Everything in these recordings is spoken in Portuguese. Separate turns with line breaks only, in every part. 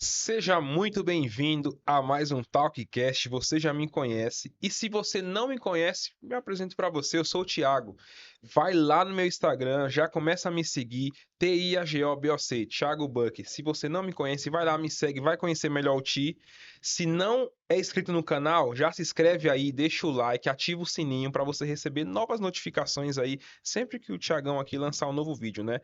Seja muito bem-vindo a mais um Talkcast. Você já me conhece. E se você não me conhece, me apresento para você. Eu sou o Thiago. Vai lá no meu Instagram, já começa a me seguir. TIAGOBOC, Thiago Buck. Se você não me conhece, vai lá, me segue, vai conhecer melhor o Ti. Se não é inscrito no canal, já se inscreve aí, deixa o like, ativa o sininho para você receber novas notificações aí sempre que o Thiagão aqui lançar um novo vídeo, né?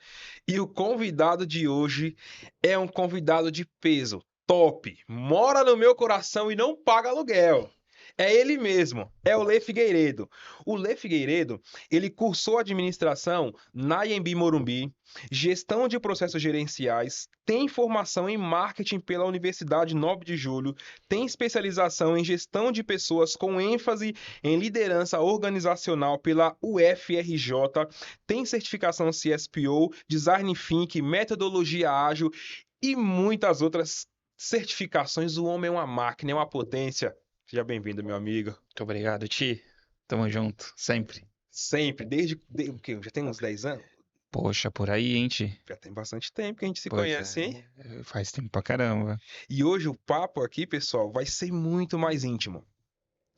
E o convidado de hoje é um convidado de peso, top, mora no meu coração e não paga aluguel. É ele mesmo, é o Lê Figueiredo. O Lê Figueiredo, ele cursou administração na Anhembi Morumbi, gestão de processos gerenciais, tem formação em marketing pela Universidade 9 de Julho, tem especialização em gestão de pessoas com ênfase em liderança organizacional pela UFRJ, tem certificação CSPO, Design Think, metodologia ágil e muitas outras certificações. O homem é uma máquina, é uma potência. Seja bem-vindo, meu amigo.
Muito obrigado, Ti. Tamo junto, sempre.
Sempre, desde o quê? Já tem uns 10 anos?
Poxa, por aí, hein, Ti?
Já tem bastante tempo que a gente se
Pois
conhece, hein?
é, faz tempo pra caramba.
E hoje o papo aqui, pessoal, vai ser muito mais íntimo.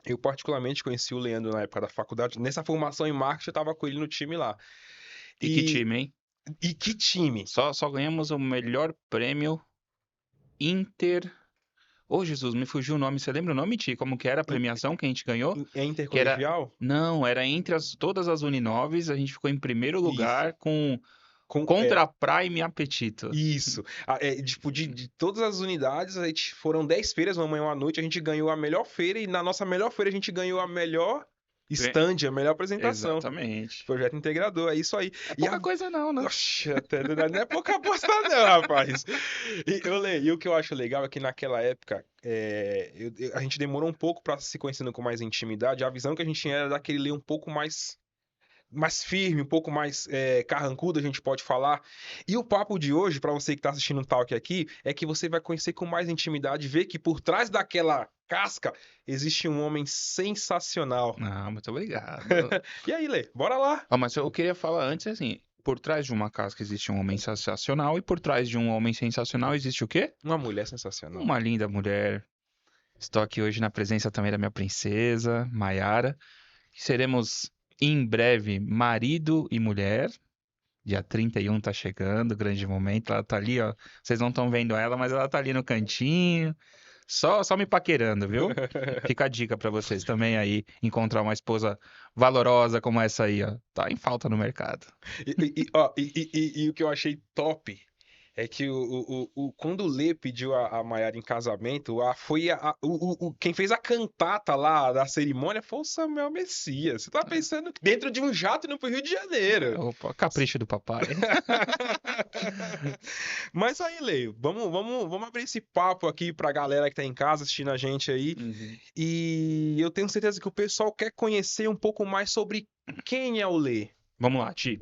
Eu particularmente conheci o Leandro na época da faculdade. Nessa formação em marketing, eu tava com ele no time lá.
E que
E,
time, hein?
e que time?
Só ganhamos o melhor prêmio Inter. Ô, Jesus, me fugiu o nome. Você lembra o nome, Ti? Como que era a premiação que a gente ganhou?
É
Que era.
intercolegial?
Não, era entre todas as Uninoves, a gente ficou em primeiro
Isso.
lugar com
Com,
contra
é,
a Prime Apetito.
Isso. Tipo, de todas as unidades, foram 10 feiras, uma manhã e uma noite, a gente ganhou a melhor feira e na nossa melhor feira a gente ganhou a melhor
Pre-
stand, a melhor apresentação.
Exatamente.
Projeto integrador, é isso aí.
É
E
pouca coisa não, né?
Oxe, até não é pouca bosta não, rapaz. E o que eu acho legal é que naquela época a gente demorou um pouco pra se conhecendo com mais intimidade. A visão que a gente tinha era daquele ler um pouco mais firme, um pouco mais carrancudo, a gente pode falar. E o papo de hoje, para você que está assistindo o Talk aqui, é que você vai conhecer com mais intimidade, ver que por trás daquela casca existe um homem sensacional.
Não, muito obrigado.
E aí, Lê, bora lá.
Ah, mas eu queria falar antes, assim, por trás de uma casca existe um homem sensacional e por trás de um homem sensacional existe o quê?
Uma mulher sensacional.
Uma linda mulher. Estou aqui hoje na presença também da minha princesa, Maiara. Seremos em breve marido e mulher. Dia 31 tá chegando, grande momento. Ela tá ali, ó. Vocês não estão vendo ela, mas ela tá ali no cantinho. Só me paquerando, viu? Fica a dica pra vocês também aí encontrar uma esposa valorosa como essa aí, ó. Tá em falta no mercado.
E o que eu achei top é que quando o Lê pediu a Maiara em casamento, quem fez a cantata lá da cerimônia foi o Samuel Messias. Você tá pensando dentro de um jato indo pro Rio de Janeiro.
Opa, capricho do papai.
Mas aí, Lê, vamos abrir esse papo aqui pra galera que tá em casa assistindo a gente aí.
Uhum.
E eu tenho certeza que o pessoal quer conhecer um pouco mais sobre quem é o Lê.
Vamos lá, Ti.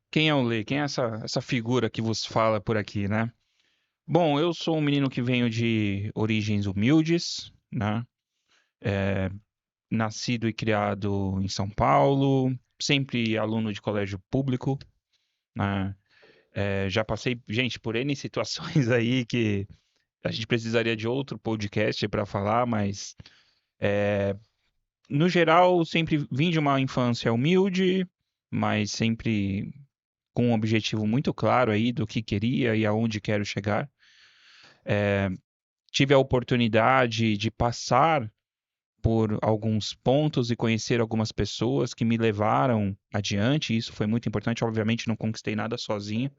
Quem é o Lê? Quem é essa figura que vos fala por aqui, né? Bom, eu sou um menino que venho de origens humildes, né? Nascido e criado em São Paulo, sempre aluno de colégio público, né? Já passei, gente, por N situações aí que a gente precisaria de outro podcast para falar, mas no geral sempre vim de uma infância humilde, mas sempre com um objetivo muito claro aí do que queria e aonde quero chegar. Tive a oportunidade de passar por alguns pontos e conhecer algumas pessoas que me levaram adiante. Isso foi muito importante. Obviamente, não conquistei nada sozinho.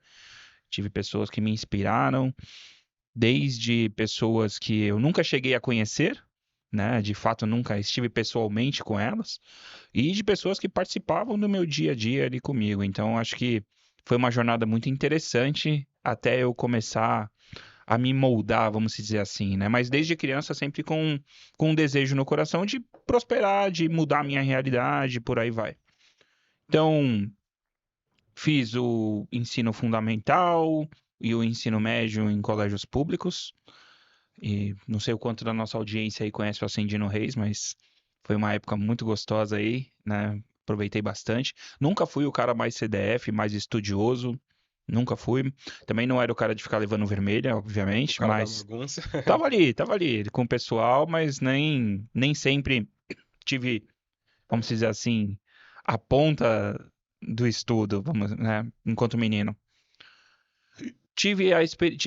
Tive pessoas que me inspiraram, desde pessoas que eu nunca cheguei a conhecer, né? De fato, nunca estive pessoalmente com elas, e de pessoas que participavam do meu dia a dia ali comigo. Então, acho que foi uma jornada muito interessante até eu começar a me moldar, vamos dizer assim, né? Mas desde criança sempre com um desejo no coração de prosperar, de mudar a minha realidade, por aí vai. Então, fiz o ensino fundamental e o ensino médio em colégios públicos. E não sei o quanto da nossa audiência aí conhece o Ascendino Reis, mas foi uma época muito gostosa aí, né? Aproveitei bastante. Nunca fui o cara mais CDF, mais estudioso, Nunca fui. Também não era o cara de ficar levando vermelha,
O
obviamente,
cara da
mas
bagunça.
tava ali com o pessoal, mas nem sempre tive, vamos dizer assim, a ponta do estudo, vamos, né, enquanto menino.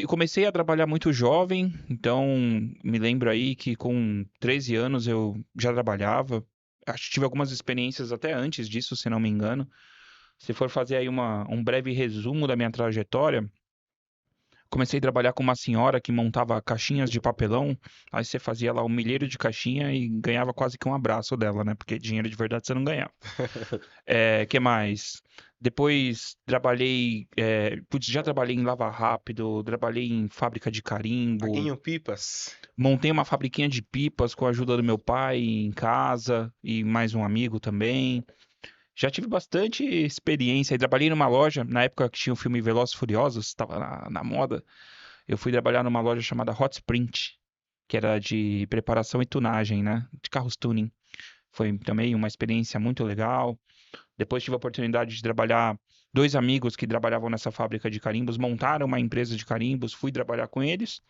Comecei a trabalhar muito jovem, então me lembro aí que com 13 anos eu já trabalhava. Acho que tive algumas experiências até antes disso, se não me engano. Se for fazer aí um breve resumo da minha trajetória, comecei a trabalhar com uma senhora que montava caixinhas de papelão. Aí você fazia lá um milheiro de caixinha e ganhava quase que um abraço dela, né? Porque dinheiro de verdade você não ganhava. Que mais? Depois trabalhei. Putz, já trabalhei em Lava Rápido, trabalhei em fábrica de carimbo,
Paguinho Pipas.
montei uma fabriquinha de pipas com a ajuda do meu pai em casa e mais um amigo também. Já tive bastante experiência. Trabalhei numa loja, na época que tinha o filme Velozes e Furiosos, estava na moda. Eu fui trabalhar numa loja chamada Hot Sprint, que era de preparação e tunagem, né? De carros tuning. Foi também uma experiência muito legal. Depois tive a oportunidade de trabalhar. Dois amigos que trabalhavam nessa fábrica de carimbos montaram uma empresa de carimbos, fui trabalhar com eles.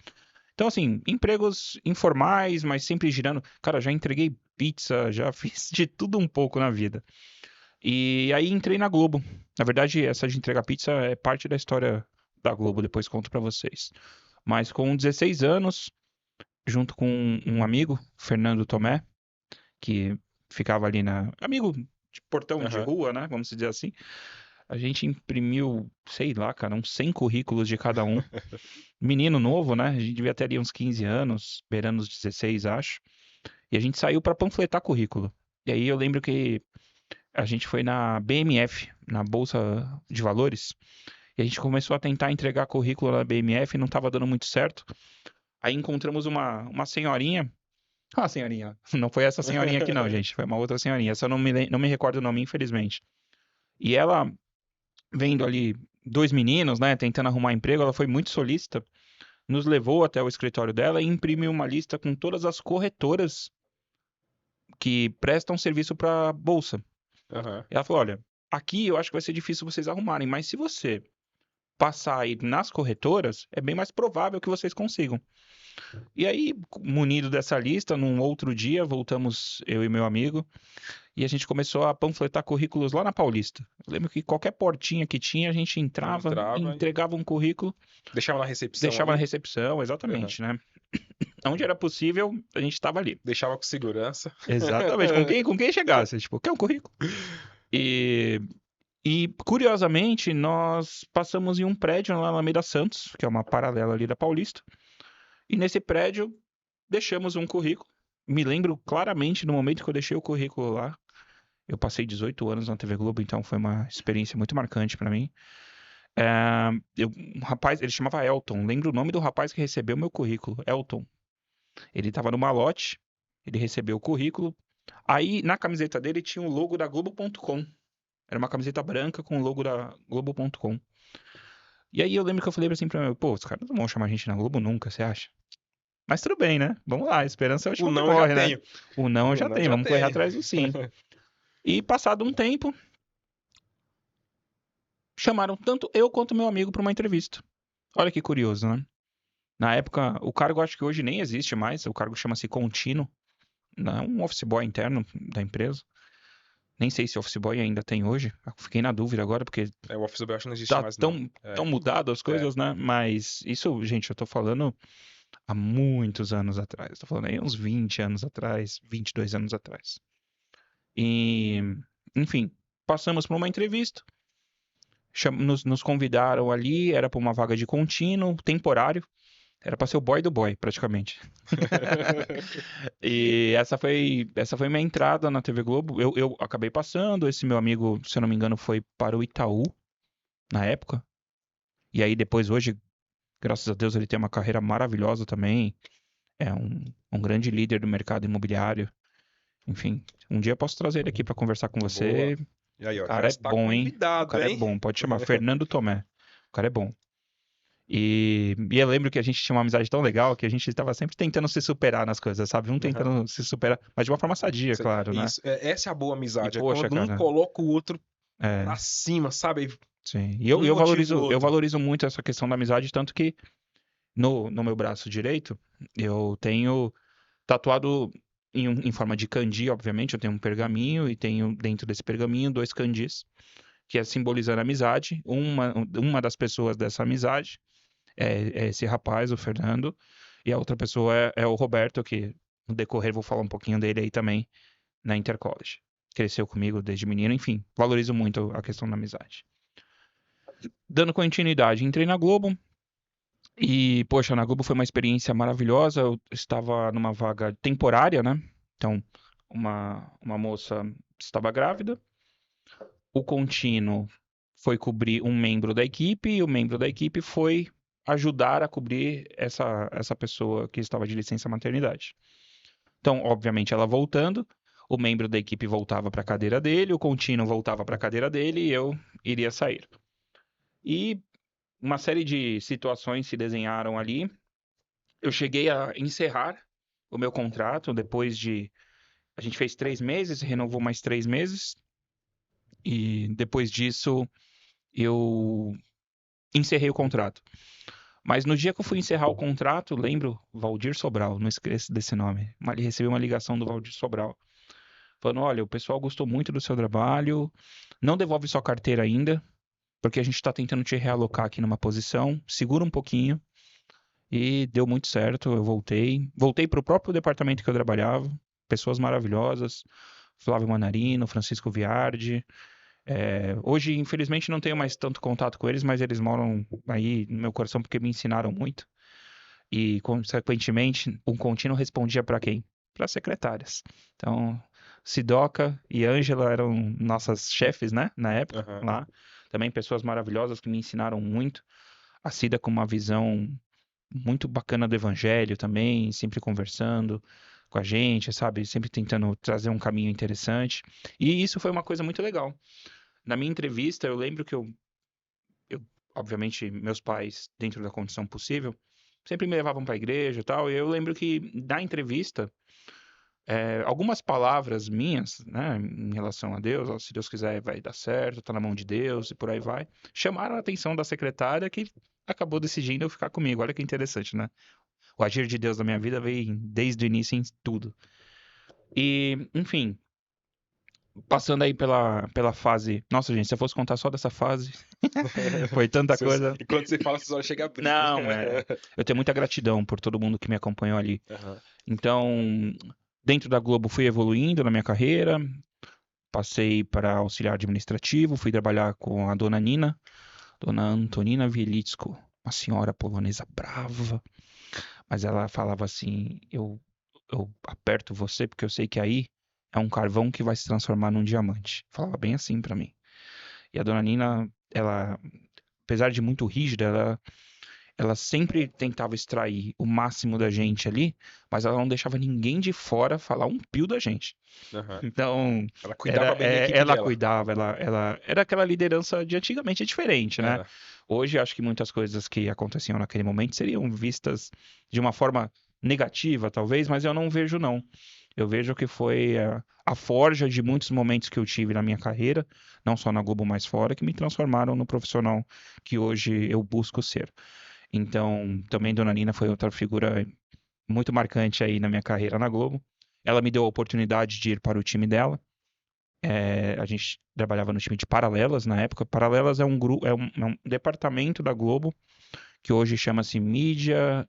Então, assim, empregos informais, mas sempre girando. Cara, já entreguei pizza, já fiz de tudo um pouco na vida. E aí entrei na Globo. Na verdade, essa de entregar pizza é parte da história da Globo, depois conto pra vocês. Mas com 16 anos, junto com um amigo, Fernando Tomé, que ficava ali amigo de portão de
Aham.
rua, né? Vamos dizer assim. A gente imprimiu, sei lá, cara, uns 100 currículos de cada um. Menino novo, né? A gente devia ter ali uns 15 anos, beirando os 16, acho. E a gente saiu para panfletar currículo. E aí eu lembro que a gente foi na BMF, na Bolsa de Valores, e a gente começou a tentar entregar currículo na BMF e não estava dando muito certo. Aí encontramos uma senhorinha. Ah, senhorinha. Não foi essa senhorinha aqui, não, gente. Foi uma outra senhorinha. Essa eu não me recordo o nome, infelizmente. E ela, vendo ali dois meninos, né, tentando arrumar emprego, ela foi muito solícita, nos levou até o escritório dela e imprimiu uma lista com todas as corretoras que prestam serviço para bolsa.
Aham.
E ela falou: olha, aqui eu acho que vai ser difícil vocês arrumarem, mas se você passar aí nas corretoras, é bem mais provável que vocês consigam. E aí, munido dessa lista, num outro dia, voltamos eu e meu amigo, e a gente começou a panfletar currículos lá na Paulista. Eu lembro que qualquer portinha que tinha, a gente entrava,
Entrava e
entregava um currículo,
deixava na recepção
deixava na
ali.
recepção,
Aham.
exatamente, né? Onde era possível, a gente estava ali.
Deixava com segurança.
Exatamente, com quem chegasse, tipo, quer um currículo? E, e curiosamente, nós passamos em um prédio lá na Alameda Santos, que é uma paralela ali da Paulista, e nesse prédio deixamos um currículo. Me lembro claramente no momento que eu deixei o currículo lá. Eu passei 18 anos na TV Globo, então foi uma experiência muito marcante pra mim. É, um rapaz, ele chamava Elton. Lembro o nome do rapaz que recebeu meu currículo, Elton. Ele estava no malote, ele recebeu o currículo. Aí na camiseta dele tinha o logo da Globo.com. Era uma camiseta branca com o logo da Globo.com. E aí eu lembro que eu falei assim pra mim, pô, os caras não vão chamar a gente na Globo nunca, você acha? Mas tudo bem, né? Vamos lá, a esperança é a
O
última que
não eu já
morre, né?
tenho.
O não eu
O
já
não eu
tenho,
já
vamos correr
tenho.
atrás do sim. E passado um tempo, chamaram tanto eu quanto meu amigo pra uma entrevista. Olha que curioso, né? Na época, o cargo acho que hoje nem existe mais, o cargo chama-se contínuo, não é um office boy interno da empresa. Nem sei se office boy ainda tem hoje, fiquei na dúvida agora, porque
O Office Boy acho que não existe
tá
mais, não.
tão mudado as
É.
coisas, né? Mas isso, gente, eu tô falando há muitos anos atrás. Tô falando aí uns 20 anos atrás, 22 anos atrás. E, enfim, passamos por uma entrevista, nos convidaram ali, era para uma vaga de contínuo, temporário, era para ser o boy do boy, praticamente. E essa foi minha entrada na TV Globo. Eu acabei passando, esse meu amigo, se eu não me engano, foi para o Itaú na época. E aí depois, hoje, graças a Deus, ele tem uma carreira maravilhosa também. É um grande líder do mercado imobiliário. Enfim, um dia eu posso trazer ele aqui para conversar com
Boa.
você.
E aí,
O
ó, já
cara é
está
bom, hein? O
convidado,
cara é
hein?
bom, pode chamar. Fernando Tomé. O cara é bom. E eu lembro que a gente tinha uma amizade tão legal que a gente estava sempre tentando se superar nas coisas, sabe? Um
Aham.
tentando se superar, mas de uma forma sadia, claro, né?
Isso. Essa é a boa
E
amizade. É
poxa,
quando um
cara,
coloca o outro
é,
pra cima, sabe?
Sim. E eu,
Um
eu
motiva o
valorizo, eu
outro.
valorizo muito essa questão da amizade, tanto que no meu braço direito, eu tenho tatuado em forma de kanji, obviamente, eu tenho um pergaminho e tenho dentro desse pergaminho 2 kanjis, que é simbolizando a amizade. Uma das pessoas dessa amizade é esse rapaz, o Fernando, e a outra pessoa é o Roberto, que no decorrer vou falar um pouquinho dele aí também na Intercollege. Cresceu comigo desde menino, enfim, valorizo muito a questão da amizade. Dando continuidade, entrei na Globo e, poxa, na Globo foi uma experiência maravilhosa. Eu estava numa vaga temporária, né? Então, uma moça estava grávida, o contínuo foi cobrir um membro da equipe e o membro da equipe foi ajudar a cobrir essa pessoa que estava de licença maternidade. Então, obviamente, ela voltando, o membro da equipe voltava para a cadeira dele, o contínuo voltava para a cadeira dele e eu iria sair. E uma série de situações se desenharam ali. Eu cheguei a encerrar o meu contrato depois de. A gente fez 3 meses, renovou mais 3 meses, e depois disso eu encerrei o contrato. Mas no dia que eu fui encerrar o contrato, lembro, Valdir Sobral, não esqueço desse nome. Recebi uma ligação do Valdir Sobral, falando: olha, o pessoal gostou muito do seu trabalho, não devolve sua carteira ainda, porque a gente está tentando te realocar aqui numa posição, segura um pouquinho. E deu muito certo, eu voltei. Voltei para o próprio departamento que eu trabalhava, pessoas maravilhosas, Flávio Manarino, Francisco Viardi. Hoje, infelizmente, não tenho mais tanto contato com eles, mas eles moram aí no meu coração porque me ensinaram muito. E, consequentemente, um contínuo respondia para quem? Para as secretárias. Então, Sidoca e Ângela eram nossas chefes, né, na época,
Aham.
lá. Também pessoas maravilhosas que me ensinaram muito. A Cida com uma visão muito bacana do evangelho também, sempre conversando com a gente, sabe? Sempre tentando trazer um caminho interessante. E isso foi uma coisa muito legal. Na minha entrevista, eu lembro que eu obviamente, meus pais, dentro da condição possível, sempre me levavam para a igreja e tal. E eu lembro que na entrevista, algumas palavras minhas, né, em relação a Deus, ó, se Deus quiser vai dar certo, tá na mão de Deus e por aí vai, chamaram a atenção da secretária que acabou decidindo eu ficar comigo. Olha que interessante, né? O agir de Deus na minha vida veio desde o início em tudo. E, enfim, passando aí pela fase. Nossa, gente, se eu fosse contar só dessa fase, foi tanta coisa.
Enquanto você fala, vocês olhos chega a abrir.
Não, eu tenho muita gratidão por todo mundo que me acompanhou ali.
Aham.
Então, dentro da Globo, fui evoluindo na minha carreira. Passei para auxiliar administrativo, fui trabalhar com a dona Nina, dona Antonina Vielicko, uma senhora polonesa brava, mas ela falava assim: eu aperto você porque eu sei que aí é um carvão que vai se transformar num diamante. Falava bem assim pra mim. E a dona Nina, ela, apesar de muito rígida, ela sempre tentava extrair o máximo da gente ali, mas ela não deixava ninguém de fora falar um pio da gente.
Aham.
Então,
Ela cuidava bem da equipe
ela
dela.
cuidava, ela era aquela liderança de antigamente, é diferente, né?
Era.
Hoje, acho que muitas coisas que aconteciam naquele momento seriam vistas de uma forma negativa, talvez, mas eu não vejo, não. Eu vejo que foi a forja de muitos momentos que eu tive na minha carreira, não só na Globo, mas fora, que me transformaram no profissional que hoje eu busco ser. Então, também Dona Nina foi outra figura muito marcante aí na minha carreira na Globo. Ela me deu a oportunidade de ir para o time dela. A gente trabalhava no time de Paralelas na época. Paralelas é um grupo, é um departamento da Globo que hoje chama-se Mídia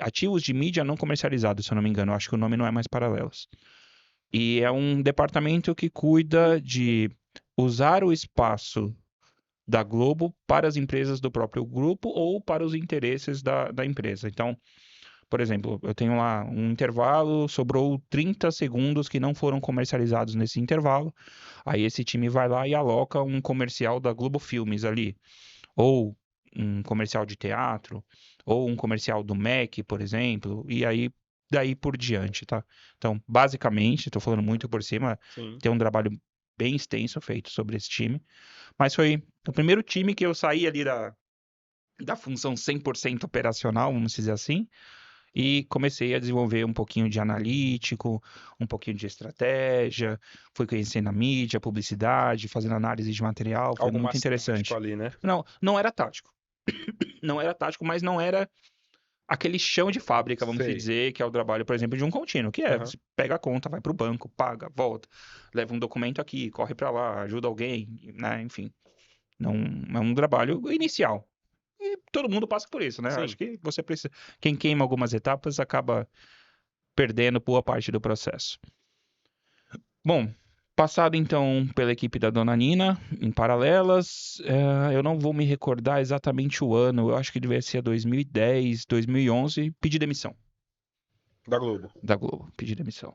Ativos de Mídia Não Comercializados, se eu não me engano. Eu acho que o nome não é mais Paralelas. E é um departamento que cuida de usar o espaço da Globo para as empresas do próprio grupo ou para os interesses da empresa. Então, por exemplo, eu tenho lá um intervalo, sobrou 30 segundos que não foram comercializados nesse intervalo. Aí esse time vai lá e aloca um comercial da Globo Filmes ali, ou um comercial de teatro, ou um comercial do Mac, por exemplo, e aí daí por diante, tá? Então, basicamente, estou falando muito por cima,
Sim.
tem um trabalho bem extenso feito sobre esse time, mas foi o primeiro time que eu saí ali da função 100% operacional, vamos dizer assim, E comecei a desenvolver um pouquinho de analítico, um pouquinho de estratégia, fui conhecendo a mídia, publicidade, fazendo análise de material, foi
Algo
muito
mais tático
interessante.
ali, né?
Não, não era tático. Não era tático, mas não era aquele chão de fábrica, vamos
Sei.
dizer, que é o trabalho, por exemplo, de um contínuo, que é,
Aham.
você pega a conta, vai pro banco, paga, volta, leva um documento aqui, corre para lá, ajuda alguém, né? Enfim, não é um trabalho inicial. E todo mundo passa por isso, né? Acho
Sim.
que você precisa. Quem queima algumas etapas acaba perdendo boa parte do processo. Bom, passado então pela equipe da Dona Nina, em paralelas, eu não vou me recordar exatamente o ano, eu acho que devia ser 2010, 2011, pedi demissão
Da Globo.
da Globo, pedi demissão.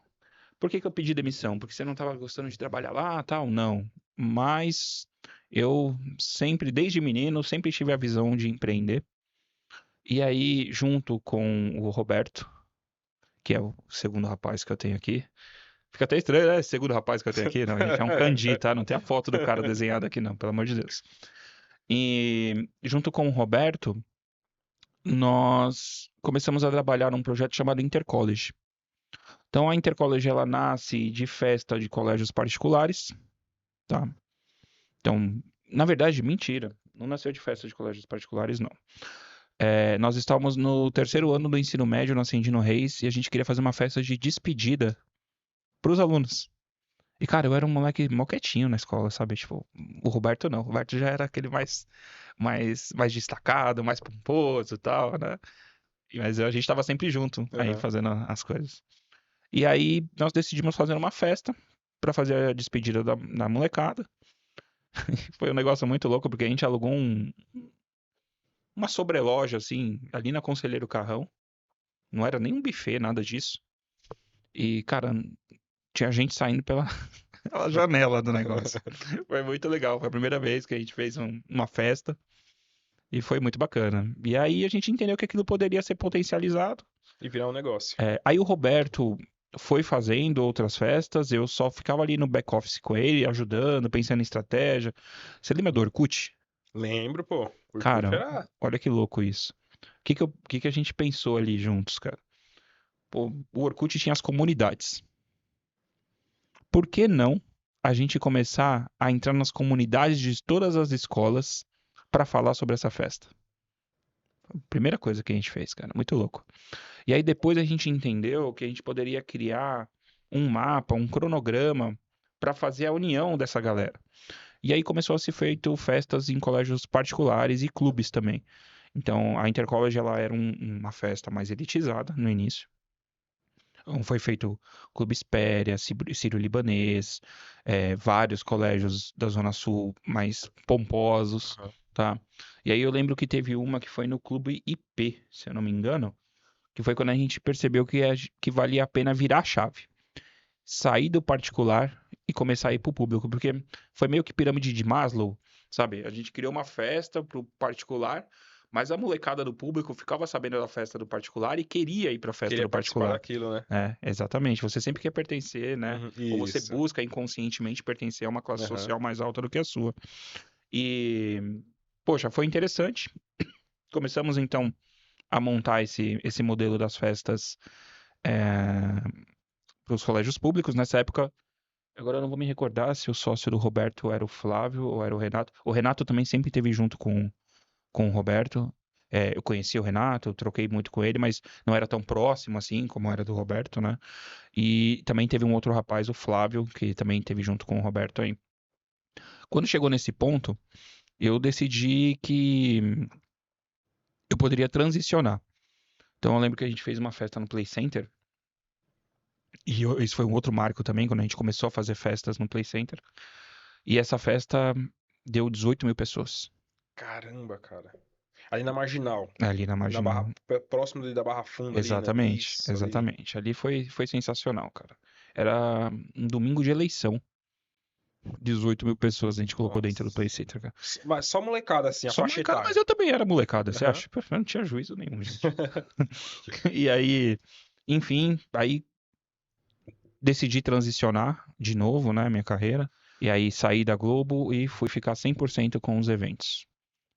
Por que que eu pedi demissão? Porque você não estava gostando de trabalhar lá, tal? Não. Mas eu sempre, desde menino, sempre tive a visão de empreender. E aí, junto com o Roberto, que é o segundo rapaz que eu tenho aqui. Fica até estranho, né? Esse segundo rapaz que eu tenho aqui. Não, gente, é um kanji, tá? Não tem a foto do cara desenhada aqui, não, pelo amor de Deus. E junto com o Roberto, nós começamos a trabalhar num projeto chamado Intercollege. Então, a Intercollege, ela nasce de festa de colégios particulares, tá? Então, na verdade, mentira. Não nasceu de festa de colégios particulares, não. Nós estávamos no terceiro ano do ensino médio, no Ascendino Reis, e a gente queria fazer uma festa de despedida para os alunos. E, cara, eu era um moleque mó quietinho na escola, sabe? Tipo, o Roberto não. O Roberto já era aquele mais destacado, mais pomposo e tal, né? Mas a gente tava sempre junto aí
Aham.
fazendo as coisas. E aí nós decidimos fazer uma festa pra fazer a despedida da molecada. Foi um negócio muito louco, porque a gente alugou uma sobreloja, assim, ali na Conselheiro Carrão. Não era nem um buffet, nada disso. E, cara, tinha gente saindo pela janela do negócio. Foi muito legal. Foi a primeira vez que a gente fez uma festa e foi muito bacana. E aí a gente entendeu que aquilo poderia ser potencializado.
E virar um negócio.
Aí o Roberto foi fazendo outras festas, eu só ficava ali no back-office com ele, ajudando, pensando em estratégia. Você lembra do Orkut?
Lembro, pô. Orkut
Cara,
era.
olha que louco isso. O que que a gente pensou ali juntos, cara? Pô, o Orkut tinha as comunidades. Por que não a gente começar a entrar nas comunidades de todas as escolas para falar sobre essa festa? Primeira coisa que a gente fez, cara, muito louco. E aí depois a gente entendeu que a gente poderia criar um mapa, um cronograma para fazer a união dessa galera. E aí começou a ser feito festas em colégios particulares e clubes também. Então a Intercollege ela era uma festa mais elitizada no início. Então, foi feito Clube Espéria, Sírio-Libanês, vários colégios da Zona Sul mais pomposos,
Aham.
tá? E aí eu lembro que teve uma que foi no Clube IP, se eu não me engano, que foi quando a gente percebeu que valia a pena virar a chave. Sair do particular e começar a ir pro público, porque foi meio que pirâmide de Maslow, sabe? A gente criou uma festa pro particular, mas a molecada do público ficava sabendo da festa do particular e queria ir pra festa
Queria
do
participar
particular.
daquilo, né?
Exatamente. Você sempre quer pertencer, né?
Uhum.
Ou você
Isso.
busca inconscientemente pertencer a uma classe
Aham.
social mais alta do que a sua. E, poxa, foi interessante. Começamos então a montar esse modelo das festas para os colégios públicos. Nessa época, agora eu não vou me recordar se o sócio do Roberto era o Flávio ou era o Renato. O Renato também sempre esteve junto com o Roberto. Eu conheci o Renato, eu troquei muito com ele, mas não era tão próximo assim como era do Roberto, né? E também teve um outro rapaz, o Flávio, que também esteve junto com o Roberto aí. Quando chegou nesse ponto, eu decidi que eu poderia transicionar. Então eu lembro que a gente fez uma festa no Play Center. E isso foi um outro marco também, quando a gente começou a fazer festas no Play Center. E essa festa deu 18 mil pessoas
Caramba, cara. Ali na Marginal.
ali na
Na
Marginal.
Barra, próximo ali da Barra Funda ali, né?
Exatamente,
Isso, ali.
exatamente. Ali foi sensacional, cara. Era um domingo de eleição. 18 mil pessoas a gente colocou dentro do Play
Nossa.
Center, cara.
Mas só molecada, assim, a
Só
faixa
molecada, mas
etária.
eu também era molecada, você
Aham.
acha? Eu não tinha juízo nenhum, gente. E aí, enfim, aí decidi transicionar de novo, né, minha carreira. E aí saí da Globo e fui ficar 100% com os eventos.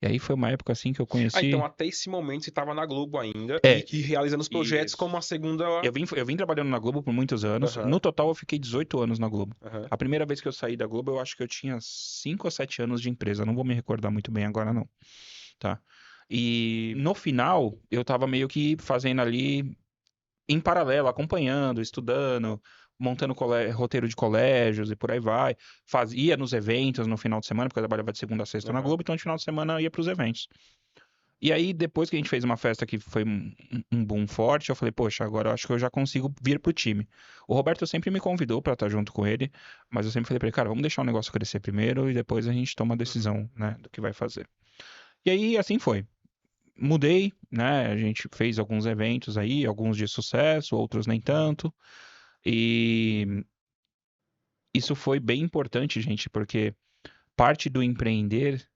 E aí foi uma época assim que eu
Ah, então
conheci.
até esse momento você estava na Globo ainda
É,
e realizando os projetos como
isso.
a segunda.
Eu vim trabalhando na Globo por muitos anos. No
Aham,
total, eu fiquei 18 anos na Globo.
aham,
A primeira vez que eu saí da Globo, eu acho que eu tinha 5 ou 7 anos de empresa. Não vou me recordar muito bem agora, não. Tá? E no final, eu tava meio que fazendo ali em paralelo, acompanhando, estudando, montando roteiro de colégios e por aí vai. Fazia nos eventos no final de semana, porque eu trabalhava de segunda a sexta na
aham.
Globo, então de final de semana eu ia pros eventos. E aí, depois que a gente fez uma festa que foi um boom forte, eu falei, poxa, agora eu acho que eu já consigo vir pro time. O Roberto sempre me convidou pra estar junto com ele, mas eu sempre falei pra ele, cara, vamos deixar o negócio crescer primeiro e depois a gente toma a
Uhum.
decisão, né, do que vai fazer. E aí, assim foi. Mudei, né, a gente fez alguns eventos aí, alguns de sucesso, outros nem tanto, e isso foi bem importante, gente, porque parte do empreender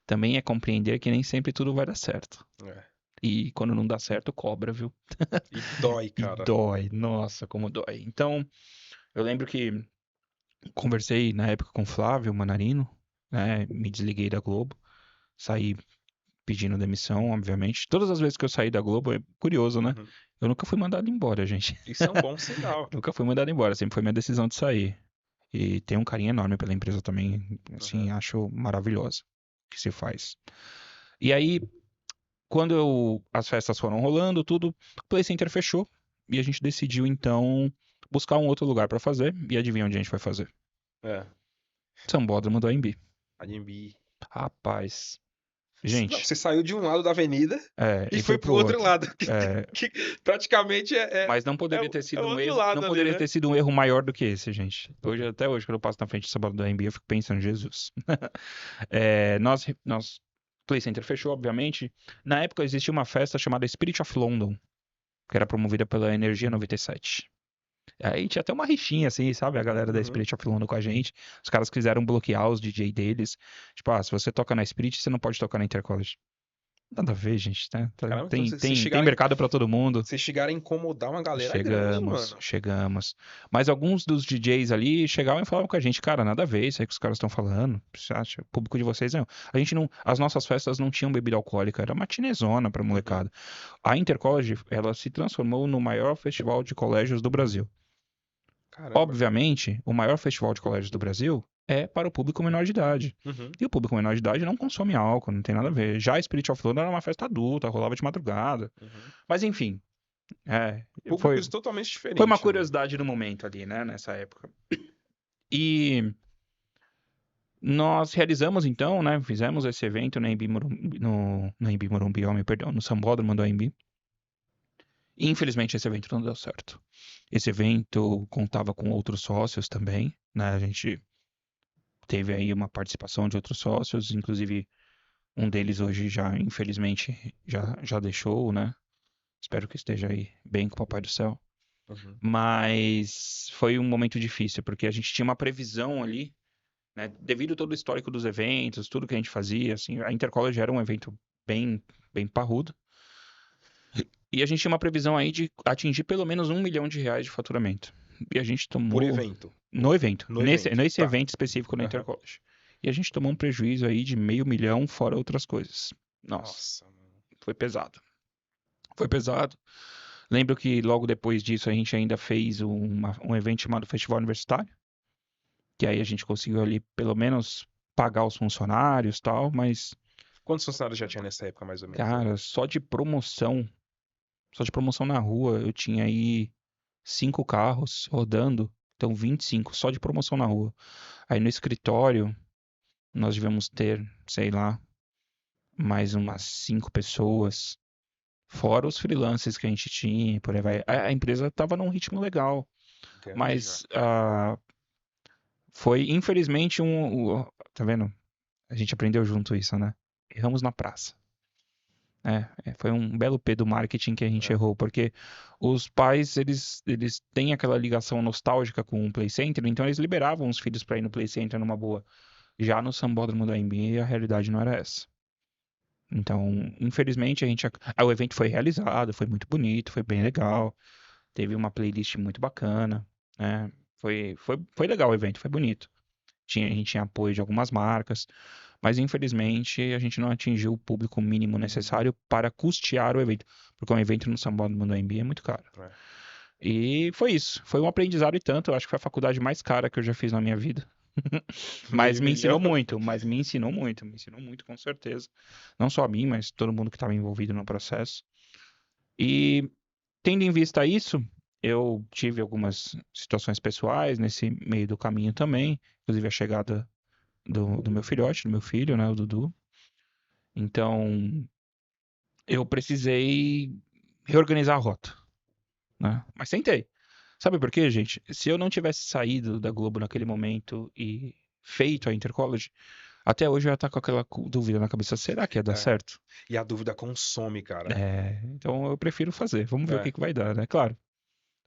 também é compreender que nem sempre tudo vai dar certo.
É.
E quando não dá certo, cobra, viu?
E dói,
E
cara.
dói, nossa, como dói. Então, eu lembro que conversei na época com o Flávio Manarino, né? Me desliguei da Globo, saí pedindo demissão, obviamente. Todas as vezes que eu saí da Globo, é curioso, né?
Uhum.
Eu nunca fui mandado embora, gente.
Isso é um bom sinal.
Nunca fui mandado embora, sempre foi minha decisão de sair. E tenho um carinho enorme pela empresa também, assim,
Aham.
acho maravilhosa o que se faz. E aí, quando as festas foram rolando, tudo, o Play Center fechou e a gente decidiu então buscar um outro lugar pra fazer. E adivinha onde a gente foi fazer?
É.
Sambódromo do AMB.
Anhembi.
Rapaz,
Não,
gente,
você saiu de um lado da avenida e
e
foi
foi
pro
pro
outro
outro.
lado.
É,
Que praticamente
mas não
é,
poderia ter
é o
sido um
outro
erro, não
lado ali,
poderia
né?
ter sido um erro maior do que esse, gente. Hoje, até hoje, quando eu passo na frente do Sambódromo do AMB, eu fico pensando, Jesus. Nós, Play Center fechou, obviamente. Na época existia uma festa chamada Spirit of London, que era promovida pela Energia 97. Aí tinha até uma rixinha, assim, sabe? A galera da
Uhum.
Spirit of London com a gente. Os caras quiseram bloquear os DJ deles. Tipo, se você toca na Spirit, você não pode tocar na Intercollege. Nada a ver, gente, né?
Caramba, então
Tem,
vocês
tem, tem
chegaram,
mercado pra todo mundo.
vocês chegaram a incomodar uma galera grande,
Chegamos,
mano.
chegamos. Mas alguns dos DJs ali chegavam e falavam com a gente, cara, nada a ver isso aí que os caras estão falando. Você acha? O público de vocês não. A gente não. As nossas festas não tinham bebida alcoólica, era matinezona pra
Uhum.
molecada. A Intercollege, ela se transformou no maior festival de colégios do Brasil.
Caramba.
Obviamente, o maior festival de colégios do Brasil é para o público menor de idade.
Uhum.
E o público menor de idade não consome álcool, não tem nada a ver. Já a Spirit of London era uma festa adulta, rolava de madrugada.
Uhum.
Mas enfim, foi,
Públicos totalmente
foi uma
diferentes, né?
curiosidade no momento ali, né, nessa época. E nós realizamos então, né, fizemos esse evento no Embi Morumbi, no Embi Morumbi, perdão, no Sambódromo do Embi. E infelizmente esse evento não deu certo. Esse evento contava com outros sócios também, né, a gente teve aí uma participação de outros sócios, inclusive um deles hoje já, infelizmente, já deixou, né? Espero que esteja aí bem com o Papai do Céu.
Uhum.
Mas foi um momento difícil, porque a gente tinha uma previsão ali, né? Devido todo o histórico dos eventos, tudo que a gente fazia, assim, a Intercollege era um evento bem parrudo. E a gente tinha uma previsão aí de atingir pelo menos R$ 1 milhão de faturamento. E a gente
Por
tomou
evento.
no evento,
No
nesse,
evento.
nesse
Tá.
evento específico da
Aham.
Intercollege. E a gente tomou um prejuízo aí de R$ 500 mil, fora outras coisas. Nossa,
Nossa, mano.
foi pesado. Foi pesado. Lembro que logo depois disso a gente ainda fez um evento chamado Festival Universitário, que aí a gente conseguiu ali pelo menos pagar os funcionários e tal, mas,
Quantos funcionários já tinha nessa época, mais ou menos aí?
cara, só de promoção na rua, eu tinha aí 5 carros rodando, então 25 só de promoção na rua. Aí no escritório, nós devemos ter, sei lá, mais umas 5 pessoas, fora os freelancers que a gente tinha, por aí vai. A empresa estava num ritmo legal,
Grande já.
mas foi infelizmente tá vendo? A gente aprendeu junto isso, né? Erramos na praça. Foi um belo P do marketing que a gente
É.
errou, porque os pais, eles têm aquela ligação nostálgica com o Play Center, então eles liberavam os filhos para ir no Play Center numa boa. Já no Sambódromo da AMB, a realidade não era essa. Então, infelizmente, o evento foi realizado, foi muito bonito, foi bem legal, teve uma playlist muito bacana, né? Foi legal o evento, foi bonito. A gente tinha apoio de algumas marcas, mas infelizmente a gente não atingiu o público mínimo necessário para custear o evento, porque um evento no São Paulo do Mundo AMB é muito caro.
É.
E foi isso, foi um aprendizado e tanto, eu acho que foi a faculdade mais cara que eu já fiz na minha vida. Mas
Meio
me
milhão.
ensinou muito, me ensinou muito, com certeza. Não só a mim, mas todo mundo que estava envolvido no processo. E tendo em vista isso, eu tive algumas situações pessoais nesse meio do caminho também, inclusive a chegada do meu filhote, do meu filho, né, o Dudu. Então, eu precisei reorganizar a rota, né? Mas tentei. Sabe por quê, gente? Se eu não tivesse saído da Globo naquele momento e feito a Intercollege, até hoje eu ia estar com aquela dúvida na cabeça, será que ia dar
É.
certo?
E a dúvida consome, cara.
Então eu prefiro fazer. Vamos ver o
É.
que que vai dar, né? Claro,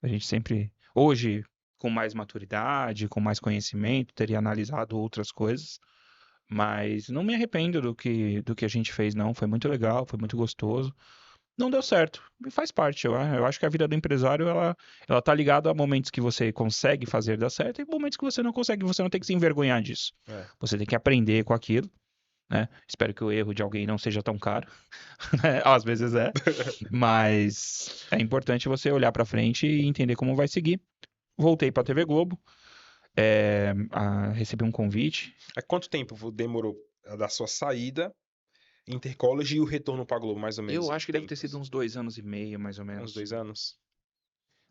a gente sempre, hoje, com mais maturidade, com mais conhecimento, teria analisado outras coisas, mas não me arrependo do que a gente fez, não. Foi muito legal, foi muito gostoso. Não deu certo, e faz parte. Eu acho que a vida do empresário, ela tá ligada a momentos que você consegue fazer dar certo e momentos que você não consegue. Você não tem que se envergonhar disso.
É.
Você tem que aprender com aquilo, né? Espero que o erro de alguém não seja tão caro, né? Às vezes é, mas é importante você olhar pra frente e entender como vai seguir. Voltei pra TV Globo, recebi um convite.
É quanto tempo demorou da sua saída, Intercollege e o retorno pra Globo, mais ou menos,
Eu
em
acho que deve ter sido
tempos?
uns 2 anos e meio, mais ou
Uns
menos.
2 anos?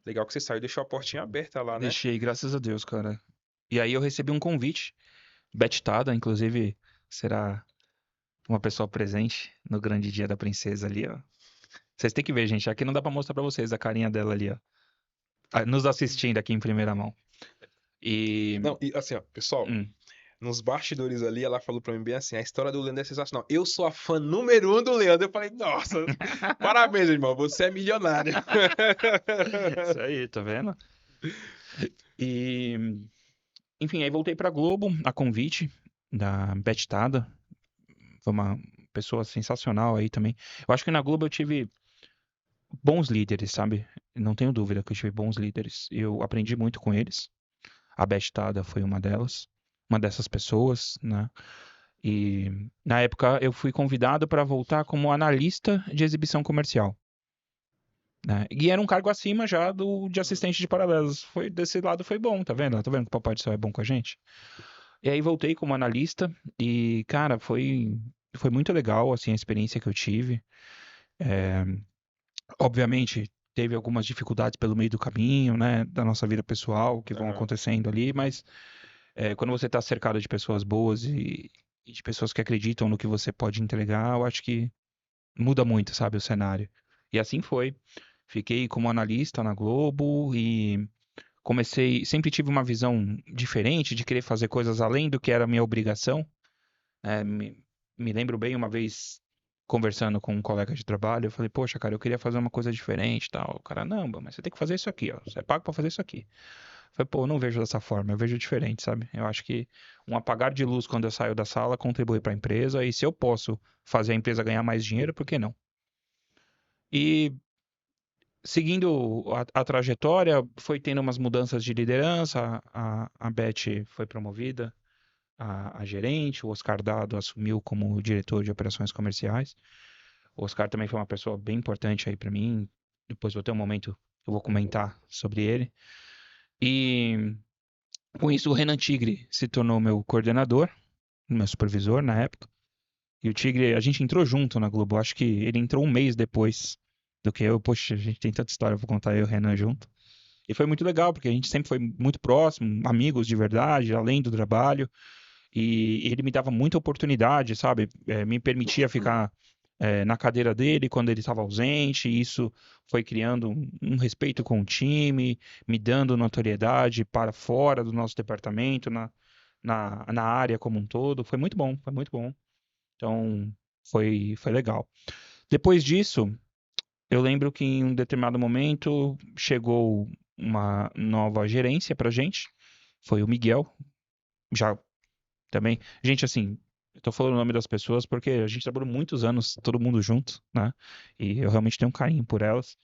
Legal que você saiu e deixou a portinha aberta lá, né?
Deixei, graças a Deus, cara. E aí eu recebi um convite. Beth Tada, inclusive, será uma pessoa presente no grande dia da princesa ali, ó. Vocês têm que ver, gente. Aqui não dá pra mostrar pra vocês a carinha dela ali, ó. Nos assistindo aqui em primeira mão. E.
Não, e assim, ó, pessoal,
hum,
nos bastidores ali, ela falou pra mim bem assim, a história do Leandro é sensacional. Eu sou a fã número 1 do Leandro. Eu falei, nossa, parabéns, irmão, você é milionário.
Isso aí, tá vendo? E. Enfim, aí voltei pra Globo, a convite da Beth Tada. Foi uma pessoa sensacional aí também. Eu acho que na Globo eu tive bons líderes, sabe? Não tenho dúvida que eu tive bons líderes. Eu aprendi muito com eles. A Beth Tada foi uma delas, uma dessas pessoas, né? E na época eu fui convidado para voltar como analista de exibição comercial, né? E era um cargo acima já do de assistente de paralelos. Foi desse lado foi bom, tá vendo? Tá vendo que o Papai do Céu é bom com a gente? E aí voltei como analista e, cara, foi muito legal assim a experiência que eu tive. É, obviamente teve algumas dificuldades pelo meio do caminho, né, da nossa vida pessoal que vão
Aham.
acontecendo ali, mas quando você está cercado de pessoas boas e de pessoas que acreditam no que você pode entregar, eu acho que muda muito, sabe, o cenário. E assim foi. Fiquei como analista na Globo e sempre tive uma visão diferente de querer fazer coisas além do que era a minha obrigação. Me lembro bem uma vez conversando com um colega de trabalho, eu falei, poxa, cara, eu queria fazer uma coisa diferente e tal. O cara, não, mas você tem que fazer isso aqui, ó. Você é pago pra fazer isso aqui. Eu falei, pô, eu não vejo dessa forma, eu vejo diferente, sabe? Eu acho que um apagar de luz quando eu saio da sala contribui para a empresa, e se eu posso fazer a empresa ganhar mais dinheiro, por que não? E seguindo a trajetória, foi tendo umas mudanças de liderança, a Beth foi promovida a gerente, o Oscar Dado assumiu como diretor de operações comerciais. O Oscar também foi uma pessoa bem importante aí para mim. Depois vou ter um momento que eu vou comentar sobre ele. E com isso o Renan Tigre se tornou meu coordenador, meu supervisor na época. E o Tigre, a gente entrou junto na Globo. Acho que ele entrou um mês depois do que eu. Poxa, a gente tem tanta história, vou contar eu e o Renan junto. E foi muito legal, porque a gente sempre foi muito próximo, amigos de verdade, além do trabalho. E ele me dava muita oportunidade, sabe? Me permitia ficar na cadeira dele quando ele estava ausente. E isso foi criando um respeito com o time, me dando notoriedade para fora do nosso departamento, na área como um todo. Foi muito bom, foi muito bom. Então, foi legal. Depois disso, eu lembro que em um determinado momento chegou uma nova gerência pra gente. Foi o Miguel, já também. Gente, assim, eu tô falando o nome das pessoas porque a gente trabalhou muitos anos, todo mundo junto, né? E eu realmente tenho um carinho por elas.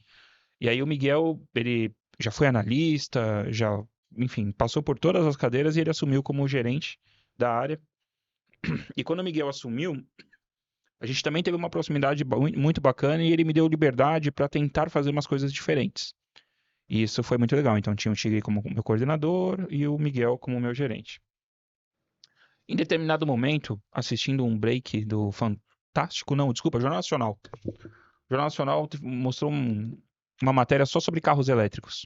E aí o Miguel, ele já foi analista, já, enfim, passou por todas as cadeiras e ele assumiu como gerente da área. E quando o Miguel assumiu, a gente também teve uma proximidade muito bacana e ele me deu liberdade para tentar fazer umas coisas diferentes. E isso foi muito legal. Então tinha o Tigre como meu coordenador e o Miguel como meu gerente. Em determinado momento, assistindo um break do Fantástico, não, desculpa, Jornal Nacional. O Jornal Nacional mostrou uma matéria só sobre carros elétricos.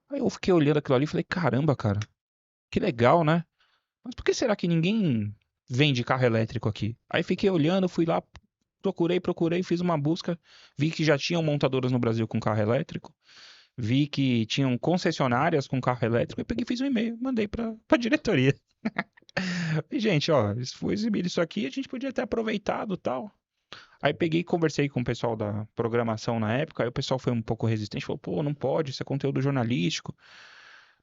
Aí eu fiquei olhando aquilo ali e falei, caramba, cara, que legal, né? Mas por que será que ninguém vende carro elétrico aqui? Aí fiquei olhando, fui lá, procurei, fiz uma busca, vi que já tinham montadoras no Brasil com carro elétrico, vi que tinham concessionárias com carro elétrico, e peguei e fiz um e-mail, mandei pra diretoria. E, gente, ó, foi exibido isso aqui, a gente podia ter aproveitado e tal. Aí peguei e conversei com o pessoal da programação na época, aí o pessoal foi um pouco resistente, falou, pô, não pode, isso é conteúdo jornalístico.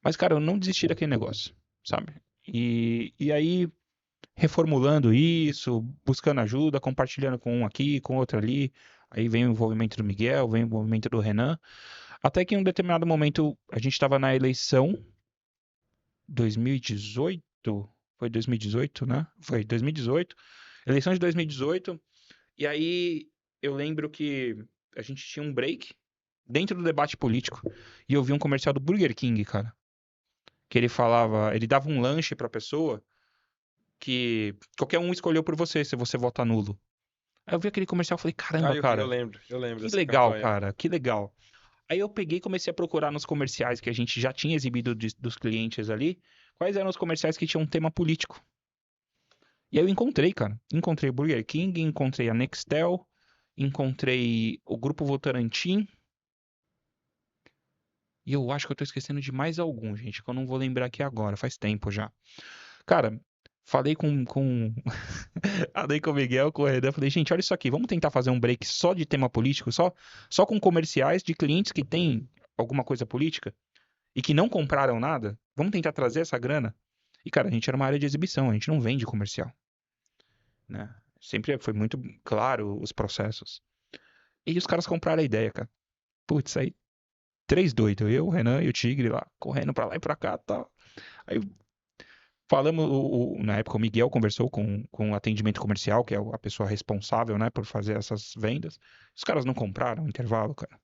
Mas, cara, eu não desisti daquele negócio, sabe? E aí, reformulando isso, buscando ajuda, compartilhando com um aqui, com outro ali. Aí vem o envolvimento do Miguel, vem o envolvimento do Renan. Até que em um determinado momento a gente estava na eleição 2018, foi 2018, né? Foi 2018, eleição de 2018. E aí eu lembro que a gente tinha um break dentro do debate político e eu vi um comercial do Burger King, cara, que ele falava, ele dava um lanche pra pessoa que qualquer um escolheu por você se você votar nulo. Aí eu vi aquele comercial e falei,
Ah,
caramba,
eu
cara,
lembro, eu lembro
que
dessa
legal,
campanha.
cara, que legal. Aí eu peguei e comecei a procurar nos comerciais que a gente já tinha exibido dos clientes ali, quais eram os comerciais que tinham um tema político. E aí eu encontrei, cara. Encontrei o Burger King, encontrei a Nextel, encontrei o Grupo Votorantim. E eu acho que eu tô esquecendo de mais algum, gente, que eu não vou lembrar aqui agora, faz tempo já. Cara, falei com... falei com o Miguel, com o Renan, falei, gente, olha isso aqui, vamos tentar fazer um break só de tema político, só com comerciais de clientes que têm alguma coisa política e que não compraram nada? Vamos tentar trazer essa grana? E, cara, a gente era uma área de exibição, a gente não vende comercial, né? Sempre foi muito claro os processos. E os caras compraram a ideia, cara. Putz, aí, três doidos, eu, o Renan e o Tigre lá, correndo pra lá e pra cá e tal. Aí falamos, na época o Miguel conversou com o atendimento comercial, que é a pessoa responsável, né, por fazer essas vendas. Os caras não compraram o intervalo, cara.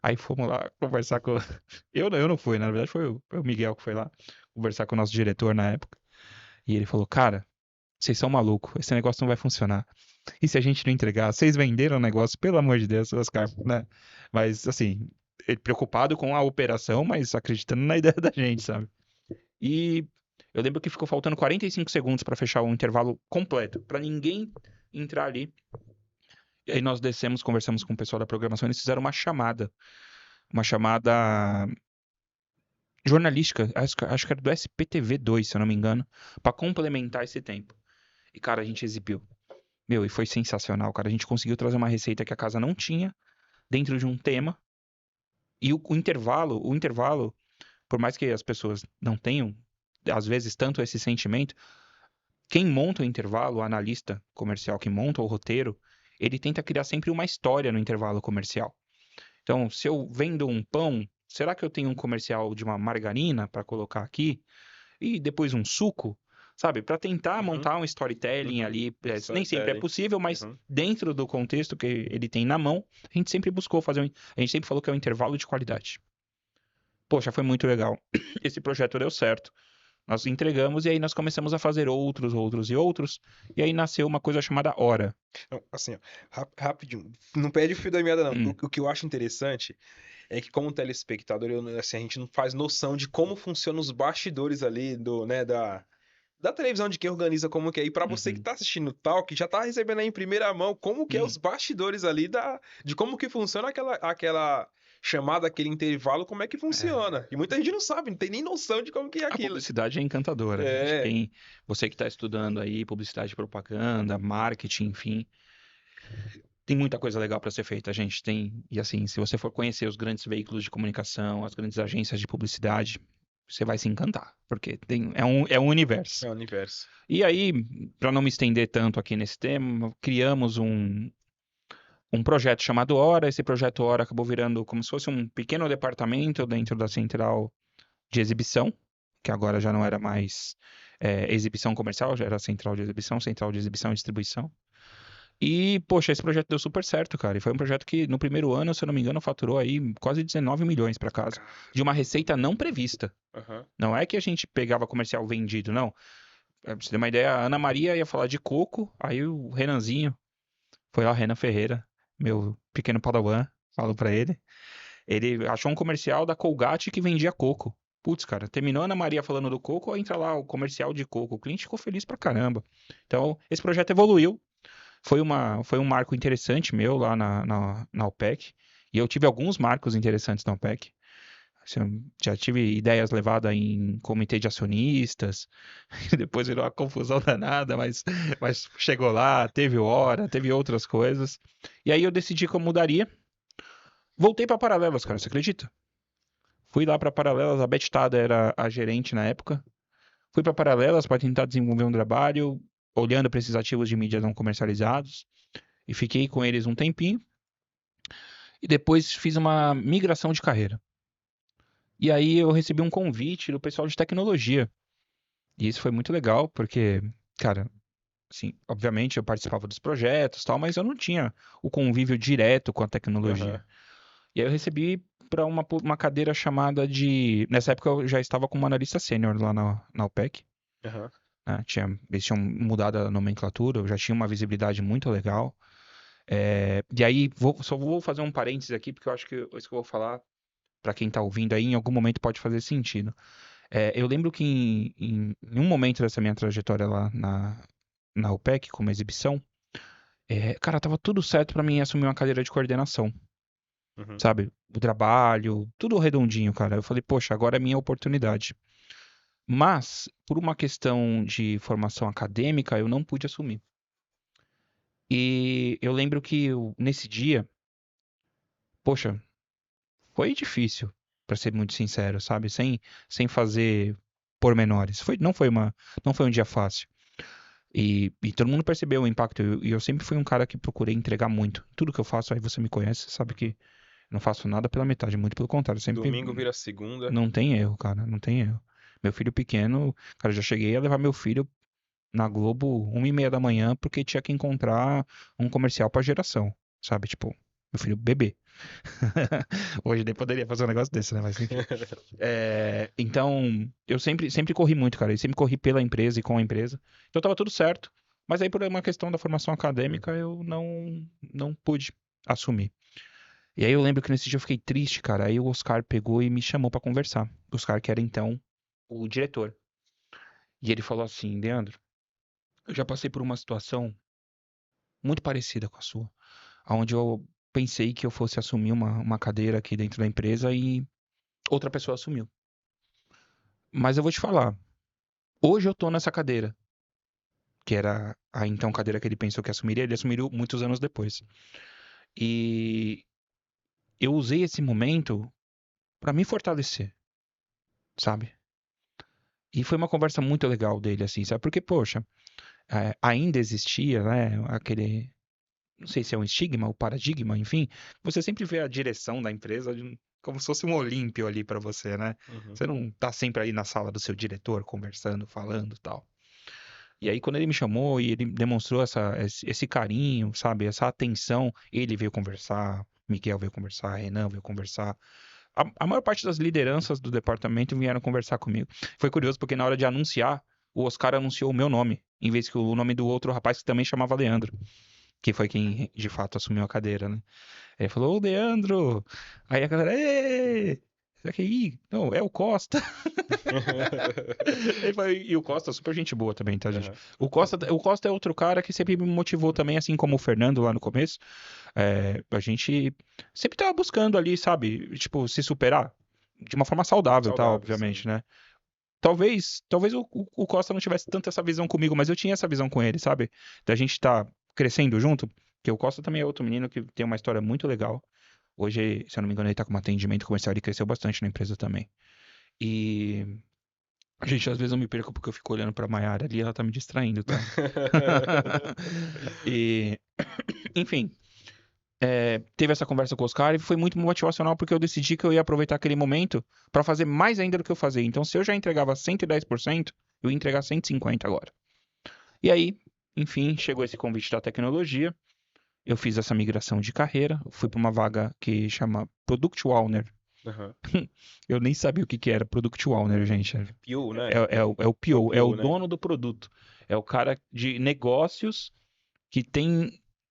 Aí fomos lá conversar com. Eu não fui, na verdade foi o Miguel que foi lá conversar com o nosso diretor na época. E ele falou: cara, vocês são malucos, esse negócio não vai funcionar. E se a gente não entregar? Vocês venderam o negócio, pelo amor de Deus, Oscar, né? Mas, assim, ele preocupado com a operação, mas acreditando na ideia da gente, sabe? E eu lembro que ficou faltando 45 segundos para fechar o intervalo completo, para ninguém entrar ali. E aí nós descemos, conversamos com o pessoal da programação, eles fizeram uma chamada jornalística, acho que era do SPTV2, se eu não me engano, para complementar esse tempo. E, cara, a gente exibiu. Meu, e foi sensacional, cara. A gente conseguiu trazer uma receita que a casa não tinha dentro de um tema. E o intervalo, por mais que as pessoas não tenham, às vezes, tanto esse sentimento, quem monta o intervalo, o analista comercial que monta o roteiro, ele tenta criar sempre uma história no intervalo comercial. Então, se eu vendo um pão, será que eu tenho um comercial de uma margarina para colocar aqui? E depois um suco? Sabe, para tentar
Uhum,
montar um storytelling
uhum.
ali, nem sempre é
Storytelling.
possível, mas
Uhum.
dentro do contexto que ele tem na mão, a gente sempre buscou fazer a gente sempre falou que é um intervalo de qualidade. Poxa, foi muito legal. Esse projeto deu certo. Nós entregamos e aí nós começamos a fazer outros e outros. E aí nasceu uma coisa chamada Hora.
Não, assim, ó, rapidinho, não perde o fio da meada, não.
Hum,
O que eu acho interessante é que, como telespectador, assim, a gente não faz noção de como funcionam os bastidores ali da televisão, de quem organiza como que é. E pra você que
uhum,
tá assistindo o Talk, já tá recebendo aí em primeira mão como que é os
hum.
bastidores ali de como que funciona aquela chamada, aquele intervalo, como é que
É,
funciona. E muita gente não sabe, não tem nem noção de como que é
a
aquilo.
publicidade é encantadora. Acho que
É,
você que está estudando aí, publicidade, propaganda, marketing, enfim, tem muita coisa legal para ser feita, gente. E assim, se você for conhecer os grandes veículos de comunicação, as grandes agências de publicidade, você vai se encantar, porque é um universo.
é o universo.
E aí, para não me estender tanto aqui nesse tema, criamos um projeto chamado Hora. Esse projeto Hora acabou virando como se fosse um pequeno departamento dentro da central de exibição, que agora já não era mais exibição comercial, já era central de exibição e distribuição. E, poxa, esse projeto deu super certo, cara. E foi um projeto que, no primeiro ano, se eu não me engano, faturou aí quase 19 milhões para casa. De uma receita não prevista.
Aham.
Não é que a gente pegava comercial vendido, não. Pra você ter uma ideia, a Ana Maria ia falar de coco, aí o Renanzinho, foi lá, o Renan Ferreira, meu pequeno padawan, falo pra ele. Ele achou um comercial da Colgate que vendia coco. Putz, cara, terminou a Ana Maria falando do coco, entra lá o comercial de coco. O cliente ficou feliz pra caramba. Então, esse projeto evoluiu. Foi um marco interessante meu lá na OPEC. E eu tive alguns marcos interessantes na OPEC. Assim, já tive ideias levadas em comitê de acionistas. Depois virou uma confusão danada, mas chegou lá, teve hora, teve outras coisas. E aí eu decidi que eu mudaria. Voltei para Paralelas, cara, você acredita? Fui lá para Paralelas, a Beth Tada era a gerente na época. Fui para Paralelas para tentar desenvolver um trabalho, olhando para esses ativos de mídia não comercializados. E fiquei com eles um tempinho. E depois fiz uma migração de carreira. E aí eu recebi um convite do pessoal de tecnologia. E isso foi muito legal, porque, cara, assim, obviamente eu participava dos projetos e tal, mas eu não tinha o convívio direto com a
Aham.
tecnologia. E aí eu recebi para uma cadeira chamada de. Nessa época eu já estava como analista sênior lá na OPEC.
Aham.
Né? Eles tinham mudado a nomenclatura, eu já tinha uma visibilidade muito legal. E aí, só vou fazer um parênteses aqui, porque eu acho que isso que eu vou falar, para quem está ouvindo aí, em algum momento pode fazer sentido. Eu lembro que em um momento dessa minha trajetória lá na OPEC, como exibição, cara, tava tudo certo para mim assumir uma cadeira de coordenação,
Uhum.
sabe? O trabalho, tudo redondinho, cara. Eu falei, poxa, agora é minha oportunidade. Mas, por uma questão de formação acadêmica, eu não pude assumir. E eu lembro que nesse dia, poxa, foi difícil, pra ser muito sincero, sabe? Sem fazer pormenores. Não foi um dia fácil. E todo mundo percebeu o impacto. E eu sempre fui um cara que procurei entregar muito. Tudo que eu faço, aí você me conhece, sabe que eu não faço nada pela metade, muito pelo contrário. Sempre
Domingo vira segunda.
não tem erro, cara, não tem erro. Meu filho pequeno, cara, eu já cheguei a levar meu filho na Globo 1h30 da manhã porque tinha que encontrar um comercial pra geração, sabe? Tipo, meu filho bebê. Hoje nem poderia fazer um negócio desse, né? Mas enfim. Então, eu sempre corri muito, cara. Eu sempre corri pela empresa e com a empresa. Então tava tudo certo. Mas aí, por uma questão da formação acadêmica, eu não pude assumir. E aí eu lembro que nesse dia eu fiquei triste, cara. Aí o Oscar pegou e me chamou pra conversar. O Oscar, que era então o diretor. E ele falou assim: Leandro, eu já passei por uma situação muito parecida com a sua, onde eu pensei que eu fosse assumir uma cadeira aqui dentro da empresa e outra pessoa assumiu. Mas eu vou te falar, hoje eu tô nessa cadeira, que era a então cadeira que ele pensou que assumiria, ele assumiu muitos anos depois. E eu usei esse momento pra me fortalecer, sabe? E foi uma conversa muito legal dele, assim, sabe? Porque, poxa, ainda existia, né, aquele, não sei se é um estigma ou paradigma, enfim, você sempre vê a direção da empresa como se fosse um Olímpio ali pra você, né?
Uhum.
Você não tá sempre aí na sala do seu diretor conversando, falando, tal. E aí quando ele me chamou e ele demonstrou esse carinho, sabe, essa atenção, ele veio conversar, Miguel veio conversar, Renan veio conversar. A maior parte das lideranças do departamento vieram conversar comigo. Foi curioso porque na hora de anunciar, o Oscar anunciou o meu nome, em vez que o nome do outro rapaz que também chamava Leandro, que foi quem de fato assumiu a cadeira, né? Aí ele falou, ô Leandro! Aí a galera, ê! Será que Ih, não, é o Costa. E o Costa, é super gente boa também, tá, gente?
Aham.
O Costa é outro cara que sempre me motivou também, assim como o Fernando lá no começo. A gente sempre tava buscando ali, sabe? Tipo, se superar. De uma forma saudável, tá?
Saudável, sim.
Obviamente, né? Talvez o Costa não tivesse tanto essa visão comigo, mas eu tinha essa visão com ele, sabe? Da gente tá crescendo junto. Porque o Costa também é outro menino que tem uma história muito legal. Hoje, se eu não me engano, ele tá com um atendimento comercial, ele cresceu bastante na empresa também. E gente, às vezes eu me perco porque eu fico olhando pra Mayara ali e ela tá me distraindo, tá? E, enfim, teve essa conversa com o Oscar e foi muito motivacional porque eu decidi que eu ia aproveitar aquele momento pra fazer mais ainda do que eu fazia. Então, se eu já entregava 110%, eu ia entregar 150 agora. E aí, enfim, chegou esse convite da tecnologia. Eu fiz essa migração de carreira, fui para uma vaga que chama Product Owner.
Aham.
Eu nem sabia o que era Product Owner, gente.
PO, né?
É o
É o
PO, é o
PO, né?
dono do produto. É o cara de negócios que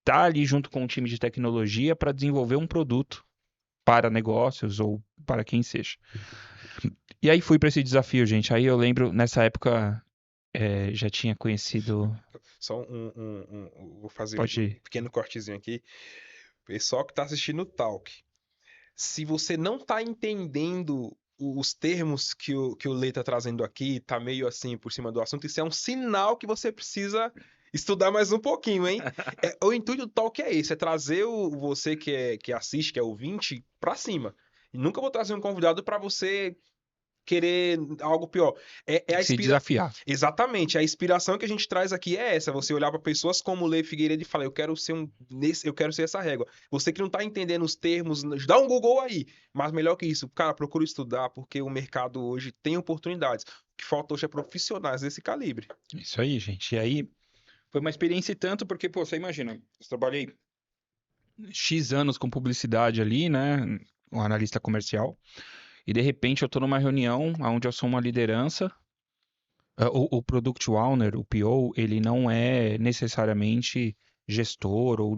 tá ali junto com o time de tecnologia para desenvolver um produto para negócios ou para quem seja. E aí fui para esse desafio, gente. Aí eu lembro, nessa época, já tinha conhecido.
Só vou fazer
Pode
um
ir.
pequeno cortezinho aqui. Pessoal que tá assistindo o Talk, se você não tá entendendo os termos que o Lei tá trazendo aqui, tá meio assim por cima do assunto, isso é um sinal que você precisa estudar mais um pouquinho, hein? O intuito do Talk é esse, é trazer você que assiste, que é ouvinte, pra cima. E nunca vou trazer um convidado pra você querer algo pior. É a
Se
inspira...
desafiar.
Exatamente, a inspiração que a gente traz aqui é essa, você olhar para pessoas como o Lei Figueiredo e falar, eu quero ser essa régua. Você que não tá entendendo os termos, dá um Google aí. Mas melhor que isso, cara, procura estudar, porque o mercado hoje tem oportunidades. O que falta hoje é profissionais desse calibre.
Isso aí, gente. E aí foi uma experiência e tanto, porque, pô, você imagina, eu trabalhei X anos com publicidade ali, né? Um analista comercial. E de repente eu tô numa reunião onde eu sou uma liderança. O Product Owner, o PO, ele não é necessariamente gestor ou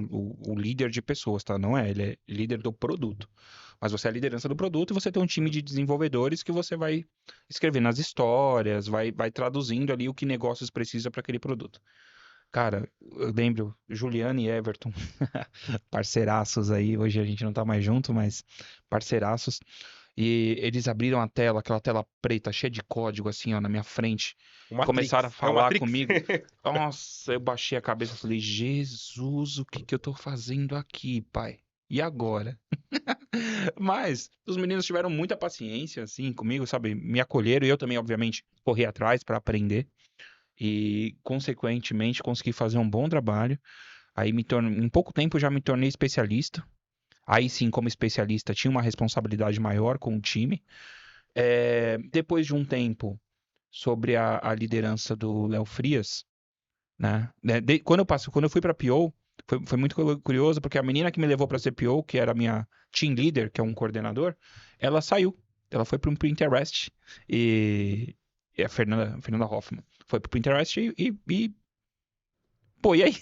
o líder de pessoas, tá? Não é, ele é líder do produto. Mas você é a liderança do produto e você tem um time de desenvolvedores que você vai escrevendo as histórias, vai traduzindo ali o que negócios precisa para aquele produto. Cara, eu lembro, Juliano e Everton, parceiraços aí, hoje a gente não tá mais junto, mas parceiraços. E eles abriram a tela, aquela tela preta, cheia de código, assim, ó, na minha frente.
O
Começaram a
Matrix. É o
falar
Matrix.
comigo. Nossa, eu baixei a cabeça e falei, Jesus, o que que eu tô fazendo aqui, pai? E agora? Mas os meninos tiveram muita paciência, assim, comigo, sabe? Me acolheram e eu também, obviamente, corri atrás para aprender. E, consequentemente, consegui fazer um bom trabalho. Aí, em pouco tempo, já me tornei especialista. Aí sim, como especialista, tinha uma responsabilidade maior com o time. Depois de um tempo, sobre a liderança do Léo Frias, né? Quando eu fui para PO, foi muito curioso, porque a menina que me levou para ser PO, que era a minha team leader, que é um coordenador, ela saiu. Ela foi para um Pinterest e a Fernanda Hoffman foi para o Pinterest pô, e aí?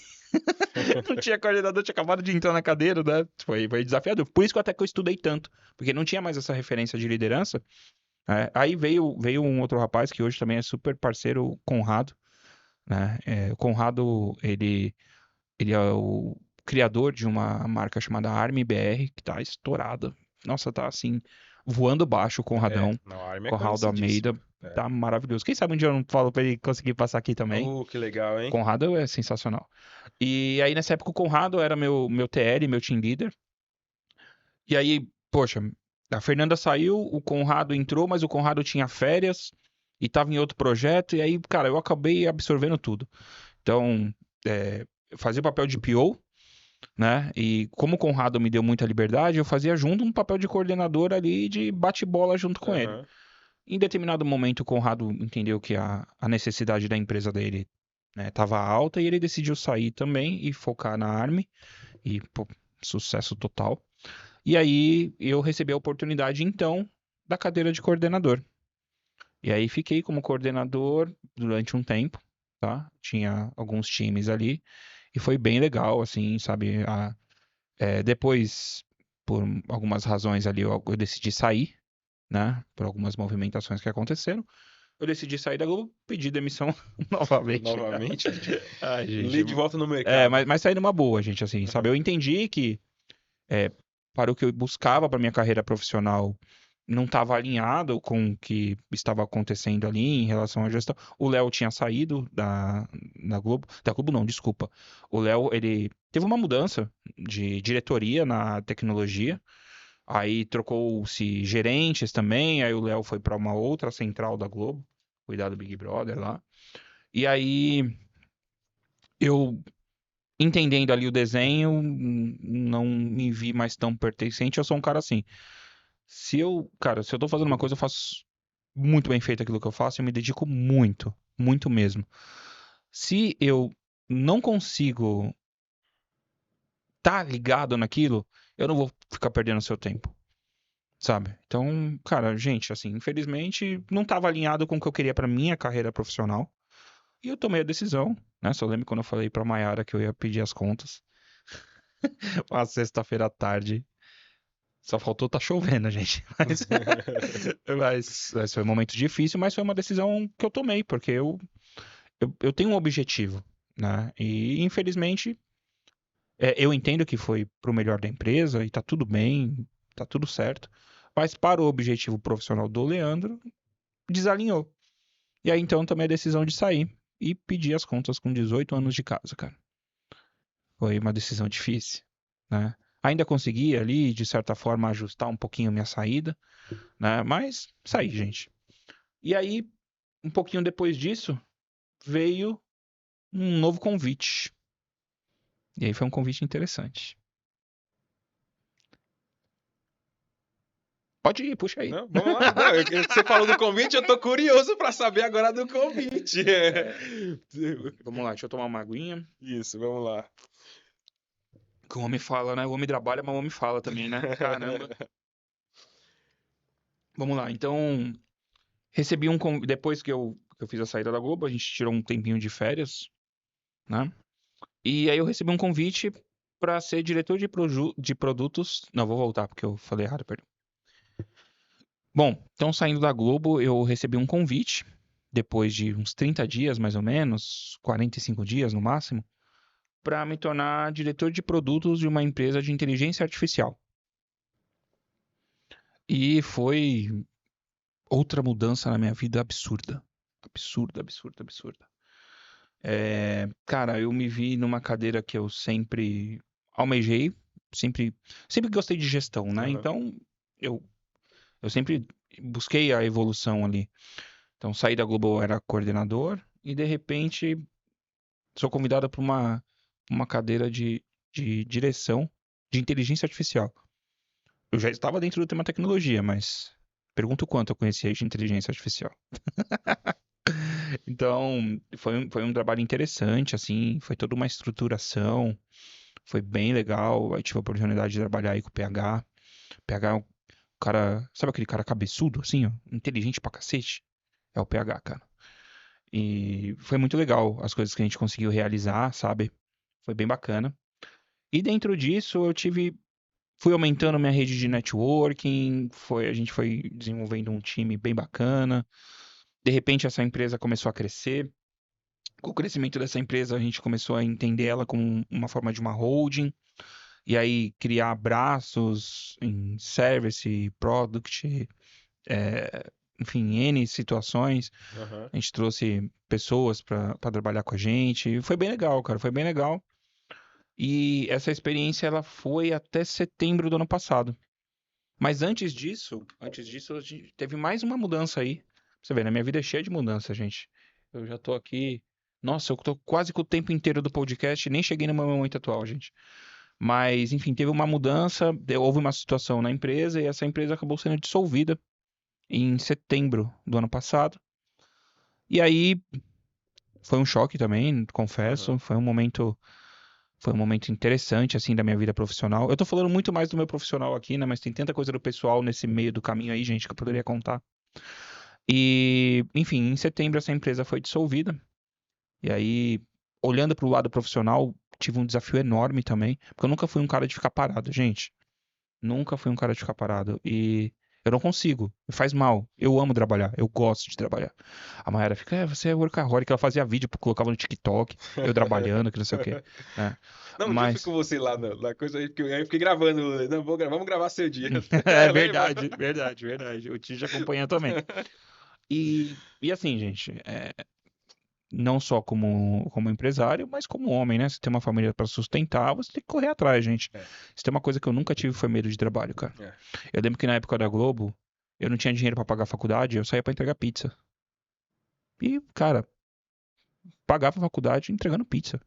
Não tinha coordenador, tinha acabado de entrar na cadeira, né? Foi desafiador. Por isso que até que eu estudei tanto, porque não tinha mais essa referência de liderança. Aí veio um outro rapaz que hoje também é super parceiro, o Conrado, né? O Conrado, ele é o criador de uma marca chamada Arme BR, que tá estourada. Nossa, tá assim, voando baixo o Conradão.
Não, a Army é
Conrado Almeida,
conhecidíssimo. É.
tá maravilhoso. Quem sabe um dia eu não falo pra ele conseguir passar aqui também.
Oh, que legal, hein?
Conrado é sensacional. E aí, nessa época, o Conrado era meu TL, meu team leader. E aí, poxa, a Fernanda saiu, o Conrado entrou, mas o Conrado tinha férias e tava em outro projeto. E aí, cara, eu acabei absorvendo tudo. Então, eu fazia o papel de PO, né? E como o Conrado me deu muita liberdade, eu fazia junto um papel de coordenador ali, de bate-bola junto com ele.
Aham.
Em determinado momento, o Conrado entendeu que a necessidade da empresa dele, né, estava alta e ele decidiu sair também e focar na Army. E, pô, sucesso total. E aí eu recebi a oportunidade, então, da cadeira de coordenador. E aí fiquei como coordenador durante um tempo, tá? Tinha alguns times ali e foi bem legal, assim, sabe? Depois, por algumas razões ali, eu decidi sair, né? Por algumas movimentações que aconteceram. Eu decidi sair da Globo, pedi demissão novamente.
Novamente.
Ai, gente.
Lê de volta no mercado.
Mas saí numa boa, gente, assim, sabe?
Aham.
Eu entendi que é, para o que eu buscava para minha carreira profissional não estava alinhado com o que estava acontecendo ali em relação à gestão. O Léo tinha saído da Globo não, desculpa. O Léo, ele teve uma mudança de diretoria na tecnologia, aí trocou-se gerentes também, aí o Léo foi para uma outra central da Globo, cuidar do Big Brother lá. E aí eu entendendo ali o desenho, não me vi mais tão pertencente. Eu sou um cara assim. Se eu tô fazendo uma coisa, eu faço muito bem feito aquilo que eu faço, eu me dedico muito. muito mesmo. Se eu não consigo estar ligado naquilo, eu não vou ficar perdendo seu tempo, sabe? Então, cara, gente, assim, infelizmente não estava alinhado com o que eu queria para minha carreira profissional. E eu tomei a decisão, né? Só lembro quando eu falei pra Mayara que eu ia pedir as contas. Uma sexta-feira à tarde. Só faltou tá chovendo, gente. Mas foi um momento difícil, mas foi uma decisão que eu tomei, porque eu tenho um objetivo, né? E infelizmente eu entendo que foi pro melhor da empresa e tá tudo bem, tá tudo certo. Mas para o objetivo profissional do Leandro, desalinhou. E aí então tomei a decisão de sair e pedir as contas com 18 anos de casa, cara. Foi uma decisão difícil, né? Ainda consegui ali, de certa forma, ajustar um pouquinho a minha saída, né? Mas saí, gente. E aí, um pouquinho depois disso, veio um novo convite. E aí foi um convite interessante. Pode ir, puxa aí.
Não, vamos lá. Não, você falou do convite, eu tô curioso pra saber agora do convite.
Vamos lá, deixa eu tomar uma aguinha.
Isso, vamos lá.
Que o homem fala, né? O homem trabalha, mas o homem fala também, né? Caramba. Vamos lá, então, recebi um convite. Depois que eu fiz a saída da Globo, a gente tirou um tempinho de férias, né? E aí eu recebi um convite para ser diretor de produtos. Não, vou voltar porque eu falei errado, perdão. Bom, então saindo da Globo, eu recebi um convite, depois de uns 30 dias mais ou menos, 45 dias no máximo, para me tornar diretor de produtos de uma empresa de inteligência artificial. E foi outra mudança na minha vida absurda. Absurda, absurda, absurda. Cara, eu me vi numa cadeira que eu sempre almejei, sempre, sempre gostei de gestão, né?
Aham.
Então, eu, eu sempre busquei a evolução ali. Então, saí da Globo, eu era coordenador e, de repente, sou convidado para uma cadeira de direção de inteligência artificial. Eu já estava dentro do tema tecnologia, mas pergunto quanto eu conhecia de inteligência artificial. Então, foi um trabalho interessante, assim, foi toda uma estruturação, foi bem legal. Aí tive a oportunidade de trabalhar aí com o PH. PH é um cara, sabe aquele cara cabeçudo, assim, ó, inteligente pra cacete? É o PH, cara. E foi muito legal as coisas que a gente conseguiu realizar, sabe? Foi bem bacana. E dentro disso fui aumentando minha rede de networking, a gente foi desenvolvendo um time bem bacana. De repente essa empresa começou a crescer. Com o crescimento dessa empresa, a gente começou a entender ela como uma forma de uma holding, e aí criar braços em service, product, enfim, N situações.
Aham.
A gente trouxe pessoas para trabalhar com a gente. Foi bem legal, cara, foi bem legal. E essa experiência ela foi até setembro do ano passado. Mas antes disso, a gente teve mais uma mudança aí. Você vê, né? Minha vida é cheia de mudança, gente. Eu já tô aqui. Nossa, eu tô quase com o tempo inteiro do podcast, nem cheguei no meu momento atual, gente. Mas, enfim, teve uma mudança, houve uma situação na empresa e essa empresa acabou sendo dissolvida em setembro do ano passado. E aí foi um choque também, confesso.
Aham.
Foi um momento interessante, assim, da minha vida profissional. Eu tô falando muito mais do meu profissional aqui, né? Mas tem tanta coisa do pessoal nesse meio do caminho aí, gente, que eu poderia contar. E, enfim, em setembro essa empresa foi dissolvida. E aí, olhando pro lado profissional, tive um desafio enorme também. Porque eu nunca fui um cara de ficar parado, gente. Nunca fui um cara de ficar parado. E eu não consigo. Me faz mal. Eu amo trabalhar. Eu gosto de trabalhar. A Mayara fica, você é workaholic. Ela fazia vídeo, colocava no TikTok, eu trabalhando, que não sei o quê, né?
Não, um dia eu fui com
Mas
você lá na coisa aí, porque aí eu fiquei gravando. Não, vamos gravar seu dia.
é
Lembra?
verdade, verdade, verdade. O Tio acompanha também. E assim, gente, não só como empresário, mas como homem, né? Você tem uma família para sustentar, você tem que correr atrás, gente.
É,
Se tem uma coisa que eu nunca tive foi medo de trabalho, cara.
é.
Eu lembro que na época da Globo, eu não tinha dinheiro para pagar a faculdade, eu saía para entregar pizza. E, cara, pagava a faculdade entregando pizza.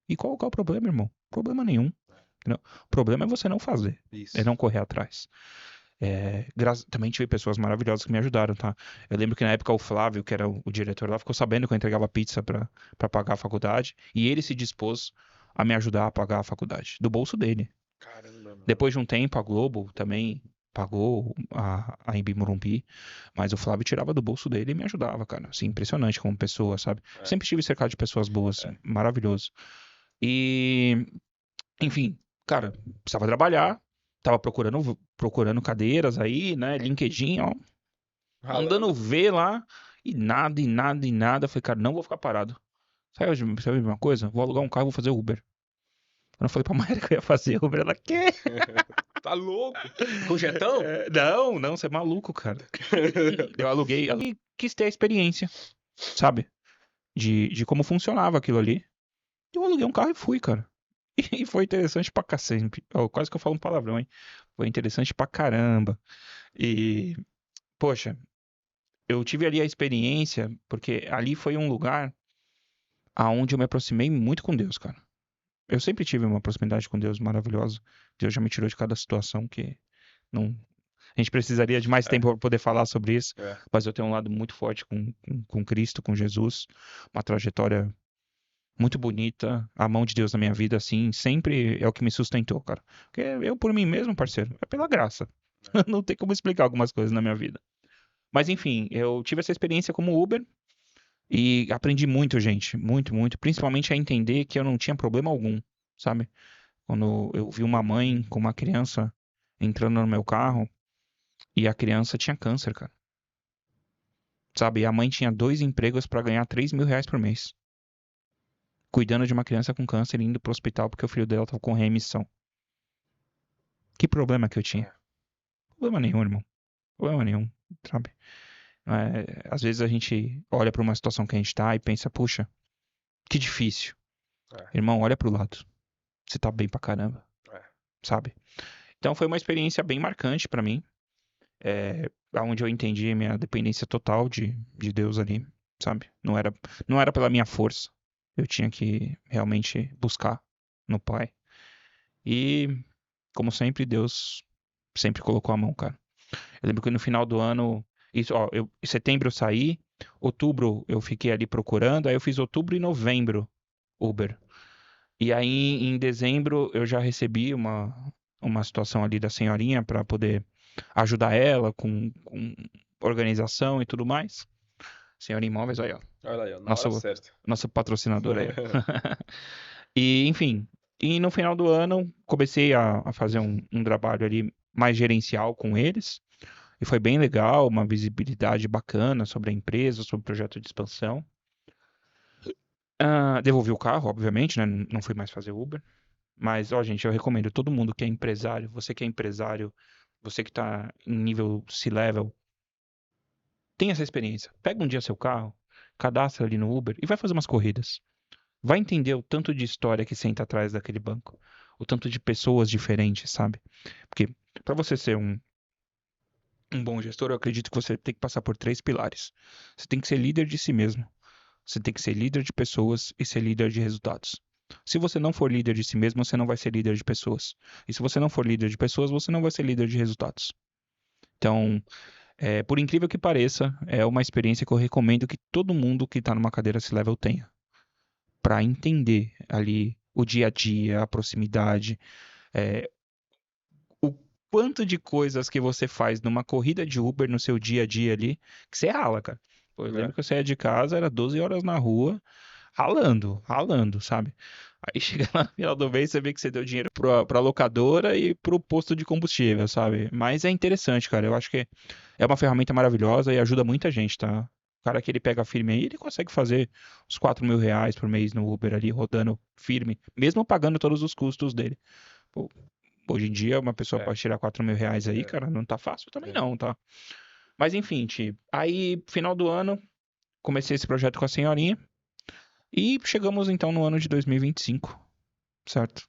E qual é o problema, irmão? Problema nenhum. Entendeu? O problema é você não fazer, é
Isso.
não correr atrás. Também tive pessoas maravilhosas que me ajudaram, tá? Eu lembro que na época o Flávio, que era o diretor lá, ficou sabendo que eu entregava pizza pra pagar a faculdade, e ele se dispôs a me ajudar a pagar a faculdade, do bolso dele.
Caramba, mano.
Depois de um tempo, a Globo também pagou a Embi Morumbi, mas o Flávio tirava do bolso dele e me ajudava, cara. Assim, impressionante como pessoa, sabe?
É,
Sempre estive cercado de pessoas boas,
é.
maravilhoso. E, enfim, cara, precisava trabalhar, tava procurando cadeiras aí, né? LinkedIn, ó, mandando
Ralando.
ver lá, e nada, e nada, e nada. Falei, cara, não vou ficar parado. Sabe uma coisa? Vou alugar um carro e vou fazer Uber. Quando eu falei pra Mayra que eu ia fazer Uber, ela, quê?
Tá louco? Com jetão?
Não, não, você é maluco, cara. Eu aluguei e quis ter a experiência, sabe? De como funcionava aquilo ali. Eu aluguei um carro e fui, cara. E foi interessante pra cacete. Ó, quase que eu falo um palavrão, hein? Foi interessante pra caramba. E, poxa, eu tive ali a experiência, porque ali foi um lugar aonde eu me aproximei muito com Deus, cara. Eu sempre tive uma proximidade com Deus maravilhosa. Deus já me tirou de cada situação que não. A gente precisaria de mais
É,
tempo para poder falar sobre isso,
é.
mas eu tenho um lado muito forte com Cristo, com Jesus, uma trajetória muito bonita, a mão de Deus na minha vida, assim, sempre é o que me sustentou, cara. Porque eu por mim mesmo, parceiro, é pela graça. Não tem como explicar algumas coisas na minha vida. Mas enfim, eu tive essa experiência como Uber e aprendi muito, gente, muito, muito, principalmente a entender que eu não tinha problema algum, sabe? Quando eu vi uma mãe com uma criança entrando no meu carro e a criança tinha câncer, cara. Sabe? E a mãe tinha 2 empregos pra ganhar R$ 3.000 por mês. Cuidando de uma criança com câncer e indo pro hospital porque o filho dela tava com remissão. Que problema que eu tinha?
É,
Problema nenhum, irmão. Problema nenhum, sabe? Às vezes a gente olha pra uma situação que a gente tá e pensa, puxa, que difícil.
é,
Irmão, olha pro lado. Você tá bem pra caramba,
é.
sabe? Então foi uma experiência bem marcante pra mim. Onde eu entendi a minha dependência total de Deus ali, sabe? Não era pela minha força. Eu tinha que realmente buscar no Pai. E, como sempre, Deus sempre colocou a mão, cara. Eu lembro que no final do ano, isso, ó, em setembro eu saí, outubro eu fiquei ali procurando, aí eu fiz outubro e novembro Uber. E aí em dezembro eu já recebi uma situação ali da senhorinha para poder ajudar ela com organização e tudo mais. Senhora Imóveis, aí, ó.
Olha aí, ó, na hora
Nosso,
certa.
nosso patrocinador aí. E, enfim, e no final do ano comecei a fazer um trabalho ali mais gerencial com eles. E foi bem legal, uma visibilidade bacana sobre a empresa, sobre o projeto de expansão. Devolvi o carro, obviamente, né? Não fui mais fazer Uber. Mas, ó, gente, eu recomendo todo mundo que é empresário, você que tá em nível C-level, tem essa experiência. Pega um dia seu carro, cadastra ali no Uber e vai fazer umas corridas. Vai entender o tanto de história que senta atrás daquele banco, o tanto de pessoas diferentes, sabe? Porque para você ser um bom gestor, eu acredito que você tem que passar por 3 pilares. Você tem que ser líder de si mesmo. Você tem que ser líder de pessoas e ser líder de resultados. Se você não for líder de si mesmo, você não vai ser líder de pessoas. E se você não for líder de pessoas, você não vai ser líder de resultados. Então, por incrível que pareça, é uma experiência que eu recomendo que todo mundo que está numa cadeira C-level tenha. Para entender ali o dia a dia, a proximidade, é, o quanto de coisas que você faz numa corrida de Uber no seu dia a dia ali, que você rala, cara. Pô, eu
É,
lembro que eu saía de casa, era 12 horas na rua, ralando, ralando, sabe? Aí chega lá no final do mês, você vê que você deu dinheiro pra locadora e pro posto de combustível, sabe? Mas é interessante, cara. Eu acho que é uma ferramenta maravilhosa e ajuda muita gente, tá? O cara que ele pega firme aí, ele consegue fazer uns R$ 4.000 por mês no Uber ali, rodando firme, mesmo pagando todos os custos dele. Pô, hoje em dia, uma pessoa
é,
pode tirar R$ 4.000 aí,
é,
cara, não tá fácil também
é.
não, tá? Mas enfim, aí, final do ano, comecei esse projeto com a senhorinha. E chegamos então no ano de 2025, certo?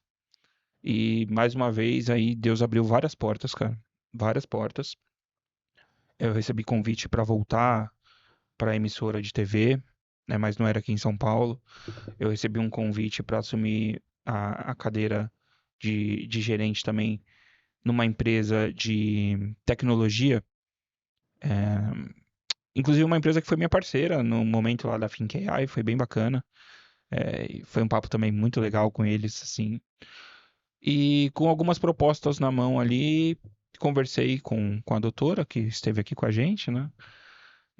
E mais uma vez aí Deus abriu várias portas, cara, várias portas. Eu recebi convite para voltar para a emissora de TV, né, mas não era aqui em São Paulo. Eu recebi um convite para assumir a cadeira de gerente também numa empresa de tecnologia, inclusive uma empresa que foi minha parceira no momento lá da Think AI, foi bem bacana. E foi um papo também muito legal com eles, assim. E com algumas propostas na mão ali, conversei com a doutora que esteve aqui com a gente, né?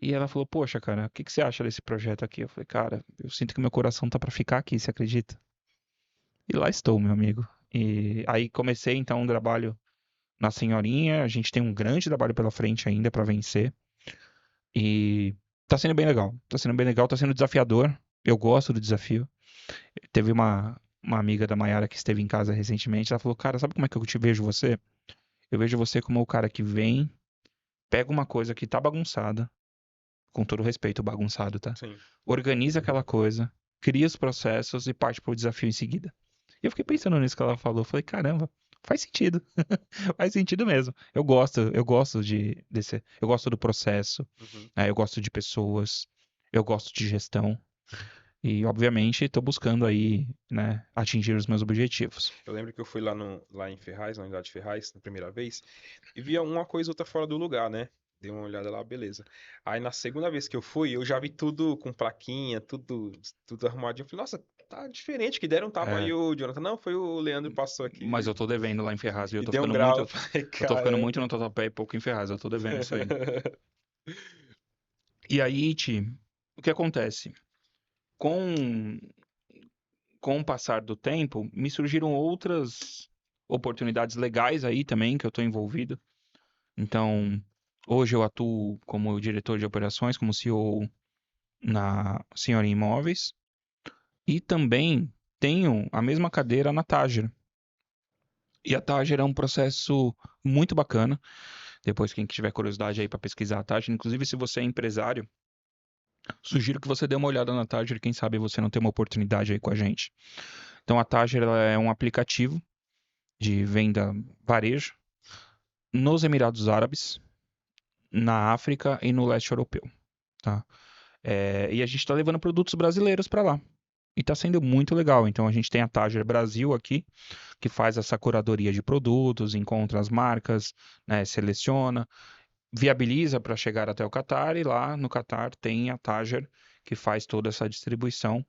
E ela falou: Poxa, cara, o que que você acha desse projeto aqui? Eu falei: Cara, eu sinto que meu coração tá pra ficar aqui, você acredita? E lá estou, meu amigo. E aí comecei então um trabalho na Senhorinha. A gente tem um grande trabalho pela frente ainda pra vencer. E tá sendo bem legal. Tá sendo bem legal, tá sendo desafiador. Eu gosto do desafio. Teve uma amiga da Mayara que esteve em casa recentemente. Ela falou: Cara, sabe como é que eu te vejo você? Eu vejo você como o cara que vem, pega uma coisa que tá bagunçada, com todo respeito, bagunçado, tá?
Sim.
Organiza aquela coisa, cria os processos e parte pro desafio em seguida. E eu fiquei pensando nisso que ela falou. Falei: Caramba, faz sentido. Faz sentido mesmo. Eu gosto eu gosto do processo,
Uhum.
né? Eu gosto de pessoas, eu gosto de gestão. E, obviamente, estou buscando aí, né, atingir os meus objetivos.
Eu lembro que eu fui lá, lá em Ferraz, na unidade de Ferraz, na primeira vez, e via uma coisa ou outra fora do lugar, né? Dei uma olhada lá, beleza. Aí na segunda vez que eu fui, eu já vi tudo com plaquinha, tudo arrumadinho. Eu falei, nossa, tá diferente, que deram um tapa aí
É,
o Jonathan. Não, foi o Leandro que passou
mas eu
aqui
tô devendo lá em Ferraz, viu?
e deu um grau. Eu falei,
Eu tô ficando muito
caramba.
no Tatuapé e pouco em Ferraz. Eu tô devendo isso aí. E aí, Ti, o que acontece? Com, com o passar do tempo, me surgiram outras oportunidades legais aí também que eu tô envolvido. Então, hoje eu atuo como diretor de operações, como CEO na Senhora Imóveis. E também tenho a mesma cadeira na Tager. E a Tager é um processo muito bacana. Depois, quem tiver curiosidade aí para pesquisar a Tager, inclusive se você é empresário, sugiro que você dê uma olhada na Tager, quem sabe você não tem uma oportunidade aí com a gente. Então a Tager ela é um aplicativo de venda varejo nos Emirados Árabes, na África e no leste europeu, tá? E a gente está levando produtos brasileiros para lá. E está sendo muito legal. Então a gente tem a Tager Brasil aqui, que faz essa curadoria de produtos, encontra as marcas, né, seleciona, viabiliza para chegar até o Catar e lá no Catar tem a Tager que faz toda essa distribuição.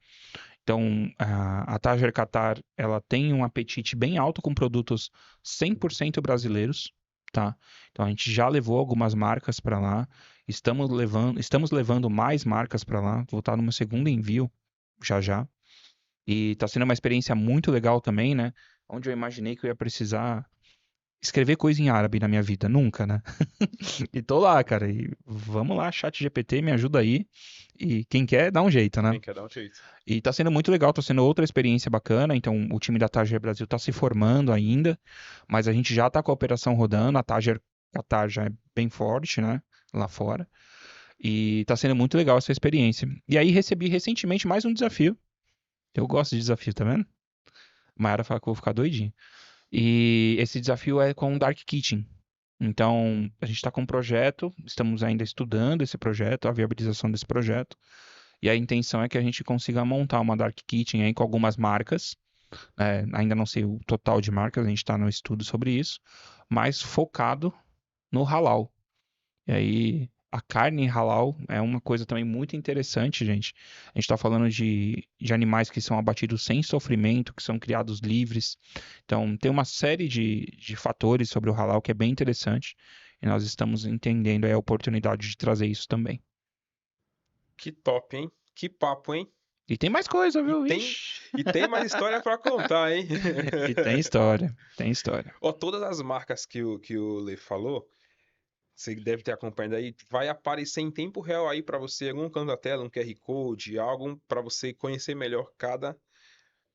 Então, a Tager Qatar, ela tem um apetite bem alto com produtos 100% brasileiros, tá? Então, a gente já levou algumas marcas para lá, estamos levando mais marcas para lá, vou estar no meu segundo envio já já. E está sendo uma experiência muito legal também, né? Onde eu imaginei que eu ia precisar escrever coisa em árabe na minha vida, nunca, né? E tô lá, cara. E vamos lá, chat GPT, me ajuda aí. E quem quer, dá um jeito, né?
Quem quer dar um jeito?
E tá sendo muito legal, tá sendo outra experiência bacana. Então, o time da Tager Brasil tá se formando ainda, mas a gente já tá com a operação rodando. A Tager Qatar já é bem forte, né? Lá fora. E tá sendo muito legal essa experiência. E aí, recebi recentemente mais um desafio. Eu gosto de desafio, tá vendo? Mayara fala que eu vou ficar doidinho. E esse desafio é com o Dark Kitchen. Então, a gente está com um projeto, estamos ainda estudando esse projeto, a viabilização desse projeto. E a intenção é que a gente consiga montar uma Dark Kitchen aí com algumas marcas. Ainda não sei o total de marcas, a gente está no estudo sobre isso, mas focado no halal. E aí, a carne halal é uma coisa também muito interessante, gente. A gente está falando de animais que são abatidos sem sofrimento, que são criados livres. Então, tem uma série de fatores sobre o halal que é bem interessante. E nós estamos entendendo aí a oportunidade de trazer isso também.
Que top, hein? Que papo, hein?
E tem mais coisa,
E
viu?
tem,
Vixe.
e tem mais história pra contar, hein?
E tem história, tem história.
Ó, todas as marcas que o Lê falou, você deve ter acompanhado aí, vai aparecer em tempo real aí pra você, em algum canto da tela, um QR Code, algo pra você conhecer melhor cada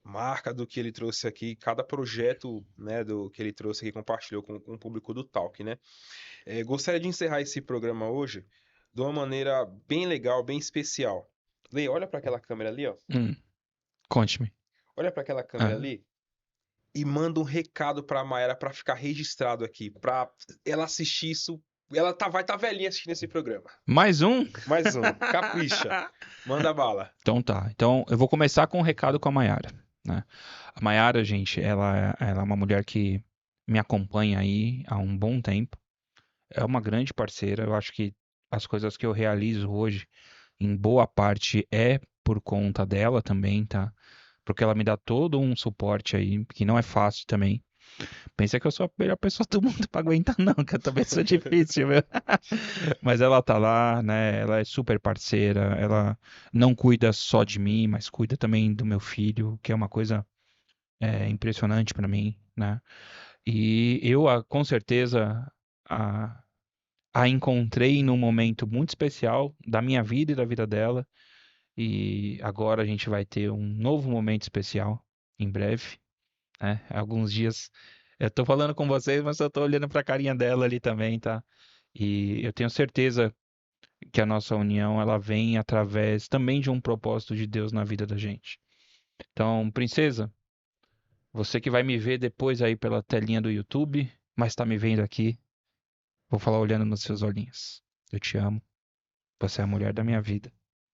marca do que ele trouxe aqui, cada projeto, né, do que ele trouxe aqui, compartilhou com o público do Talk, né? Gostaria de encerrar esse programa hoje de uma maneira bem legal, bem especial. Lê, olha pra aquela câmera ali, ó.
Conte-me.
Olha pra aquela câmera
Ah,
ali e manda um recado pra Mayara pra ficar registrado aqui, pra ela assistir isso. Ela vai estar velhinha assistindo esse programa.
mais um?
Mais um. Capricha. Manda bala.
Então tá. Então eu vou começar com um recado com a Mayara, né? A Mayara, gente, ela é uma mulher que me acompanha aí há um bom tempo. É uma grande parceira. Eu acho que as coisas que eu realizo hoje, em boa parte, é por conta dela também, tá? Porque ela me dá todo um suporte aí, que não é fácil também. Pensa que eu sou a melhor pessoa do mundo pra aguentar, não, que eu também sou difícil, meu. Mas ela tá lá, né? Ela é super parceira. Ela não cuida só de mim, mas cuida também do meu filho, que é uma coisa impressionante pra mim, né? E eu, com certeza, a, a encontrei num momento muito especial da minha vida e da vida dela. E agora a gente vai ter um novo momento especial em breve, né? Alguns dias eu tô falando com vocês, mas eu tô olhando pra carinha dela ali também, tá? E eu tenho certeza que a nossa união ela vem através também de um propósito de Deus na vida da gente. Então, princesa, você que vai me ver depois aí pela telinha do YouTube, mas tá me vendo aqui, vou falar olhando nos seus olhinhos. Eu te amo. Você é a mulher da minha vida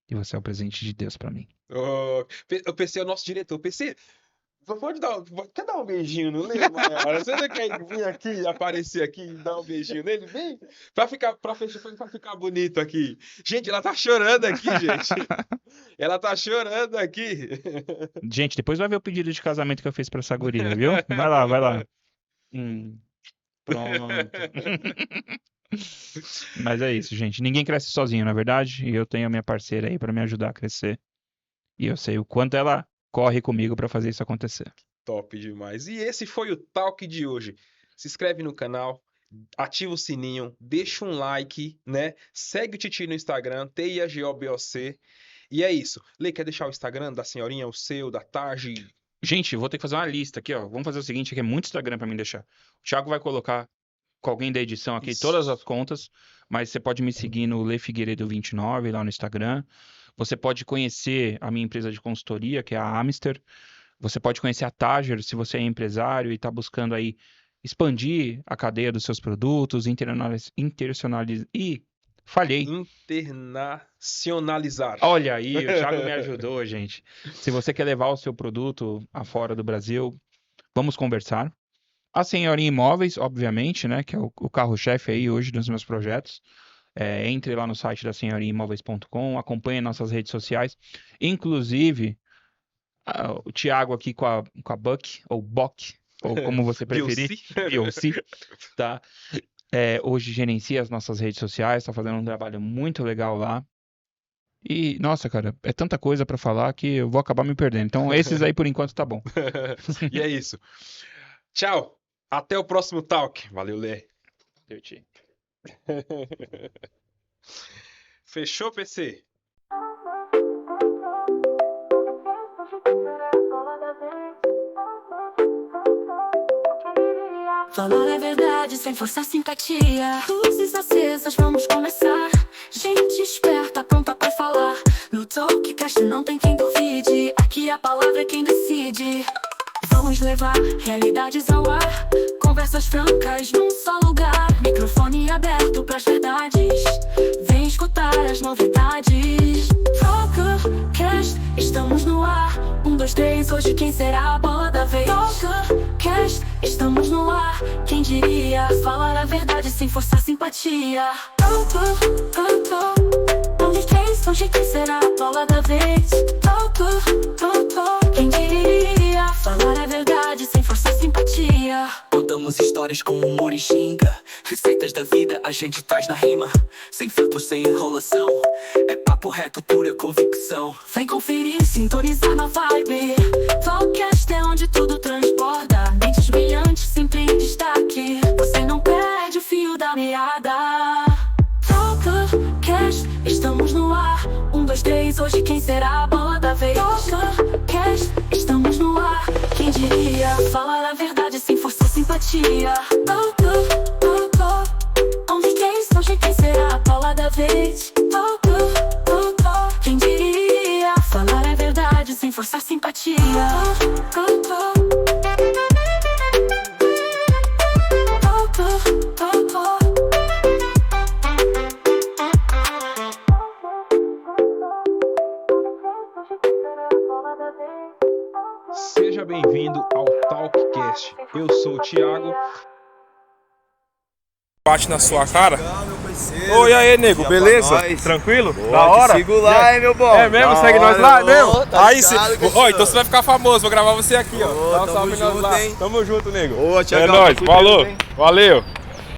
e você é o presente de Deus pra mim.
O PC é o nosso diretor. PC, quer dar um beijinho no Lê, Maiara? Você não quer vir aqui, aparecer aqui e dar um beijinho nele? Vem, pra ficar bonito aqui. Gente, ela tá chorando aqui, gente. Ela tá chorando aqui.
Gente, depois vai ver o pedido de casamento que eu fiz pra essa guria, viu? Vai lá, vai lá. Pronto. Mas é isso, gente. Ninguém cresce sozinho, na verdade. E eu tenho a minha parceira aí pra me ajudar a crescer. E eu sei o quanto ela corre comigo pra fazer isso acontecer.
Top demais. E esse foi o Talk de hoje. Se inscreve no canal, ativa o sininho, deixa um like, né? Segue o Titi no Instagram, TIAGOBOC. E é isso. Lê, quer deixar o Instagram da senhorinha, o seu, da Tarde?
Gente, vou ter que fazer uma lista aqui, ó. Vamos fazer o seguinte, aqui é muito Instagram pra mim deixar. O Thiago vai colocar com alguém da edição aqui
Isso.
todas as contas, mas você pode me seguir no Lê Figueiredo 29 lá no Instagram. Você pode conhecer a minha empresa de consultoria, que é a Amister. Você pode conhecer a Tager, se você é empresário e está buscando aí expandir a cadeia dos seus produtos, internacionalizar. Ih, falhei.
Internacionalizar.
Olha aí, o Thiago me ajudou, gente. Se você quer levar o seu produto afora do Brasil, vamos conversar. A Senhorinha Imóveis, obviamente, né, que é o carro-chefe aí hoje dos meus projetos. Entre lá no site da senhorinhaimóveis.com, acompanhe nossas redes sociais. Inclusive, o Thiago aqui com a Buck, ou Bock, ou como você preferir, BOC, tá? Hoje gerencia as nossas redes sociais, tá fazendo um trabalho muito legal lá. E, nossa, cara, é tanta coisa pra falar que eu vou acabar me perdendo. Então, esses aí por enquanto tá bom.
E é isso. Tchau. Até o próximo Talk. Valeu, Lê.
Valeu, Ti.
Fechou, PC?
Falar a verdade sem forçar simpatia. Luzes acesas, vamos começar. Gente esperta, pronta pra falar. No Talkcast não tem quem duvide. Aqui a palavra é quem decide. Vamos levar realidades ao ar. Conversas francas num só lugar. Microfone aberto pras verdades. Vem escutar as novidades. Talkcast, estamos no ar. 1, 2, 3, hoje quem será a bola da vez? Talkcast, estamos no ar. Quem diria? Falar a verdade sem forçar simpatia. Onde três, hoje quem será a bola da vez? Quem diria? Falar a verdade sem forçar simpatia.
Contamos histórias com humor e ginga. Receitas da vida a gente traz na rima. Sem filtros, sem enrolação. É papo reto, pura convicção.
Vem conferir, sintonizar na vibe. Talkcast é onde tudo transborda. Dentes brilhantes, sempre em destaque. Você não perde o fio da meada. Talkcast, estamos no ar. 1, 2, 3, hoje quem será a bola da vez? Talkcast, estamos no ar. Quem diria? Falar a verdade sem forçar simpatia. Onde três, hoje quem será a bola da vez? Quem diria? Falar a verdade sem forçar simpatia. Hoje quem será a bola da vez?
Seja bem-vindo ao Talkcast. Eu sou o Thiago.
Bate na sua cara. Oi, aí, nego, beleza? Tranquilo? Da hora?
Sigo lá, hein, meu bom.
É mesmo?
Da
Segue nós
hora,
lá,
ô,
mesmo?
tá
Aí
ligado
sim.
que
Ó,
eu
então você vai ficar famoso, vou gravar você aqui, ó.
Ô,
Dá um
tamo
salve nós
junto,
lá.
hein?
Tamo junto, nego.
Ô,
É
Thiagão,
nóis,
tá
falou.
fudido, hein?
Valeu.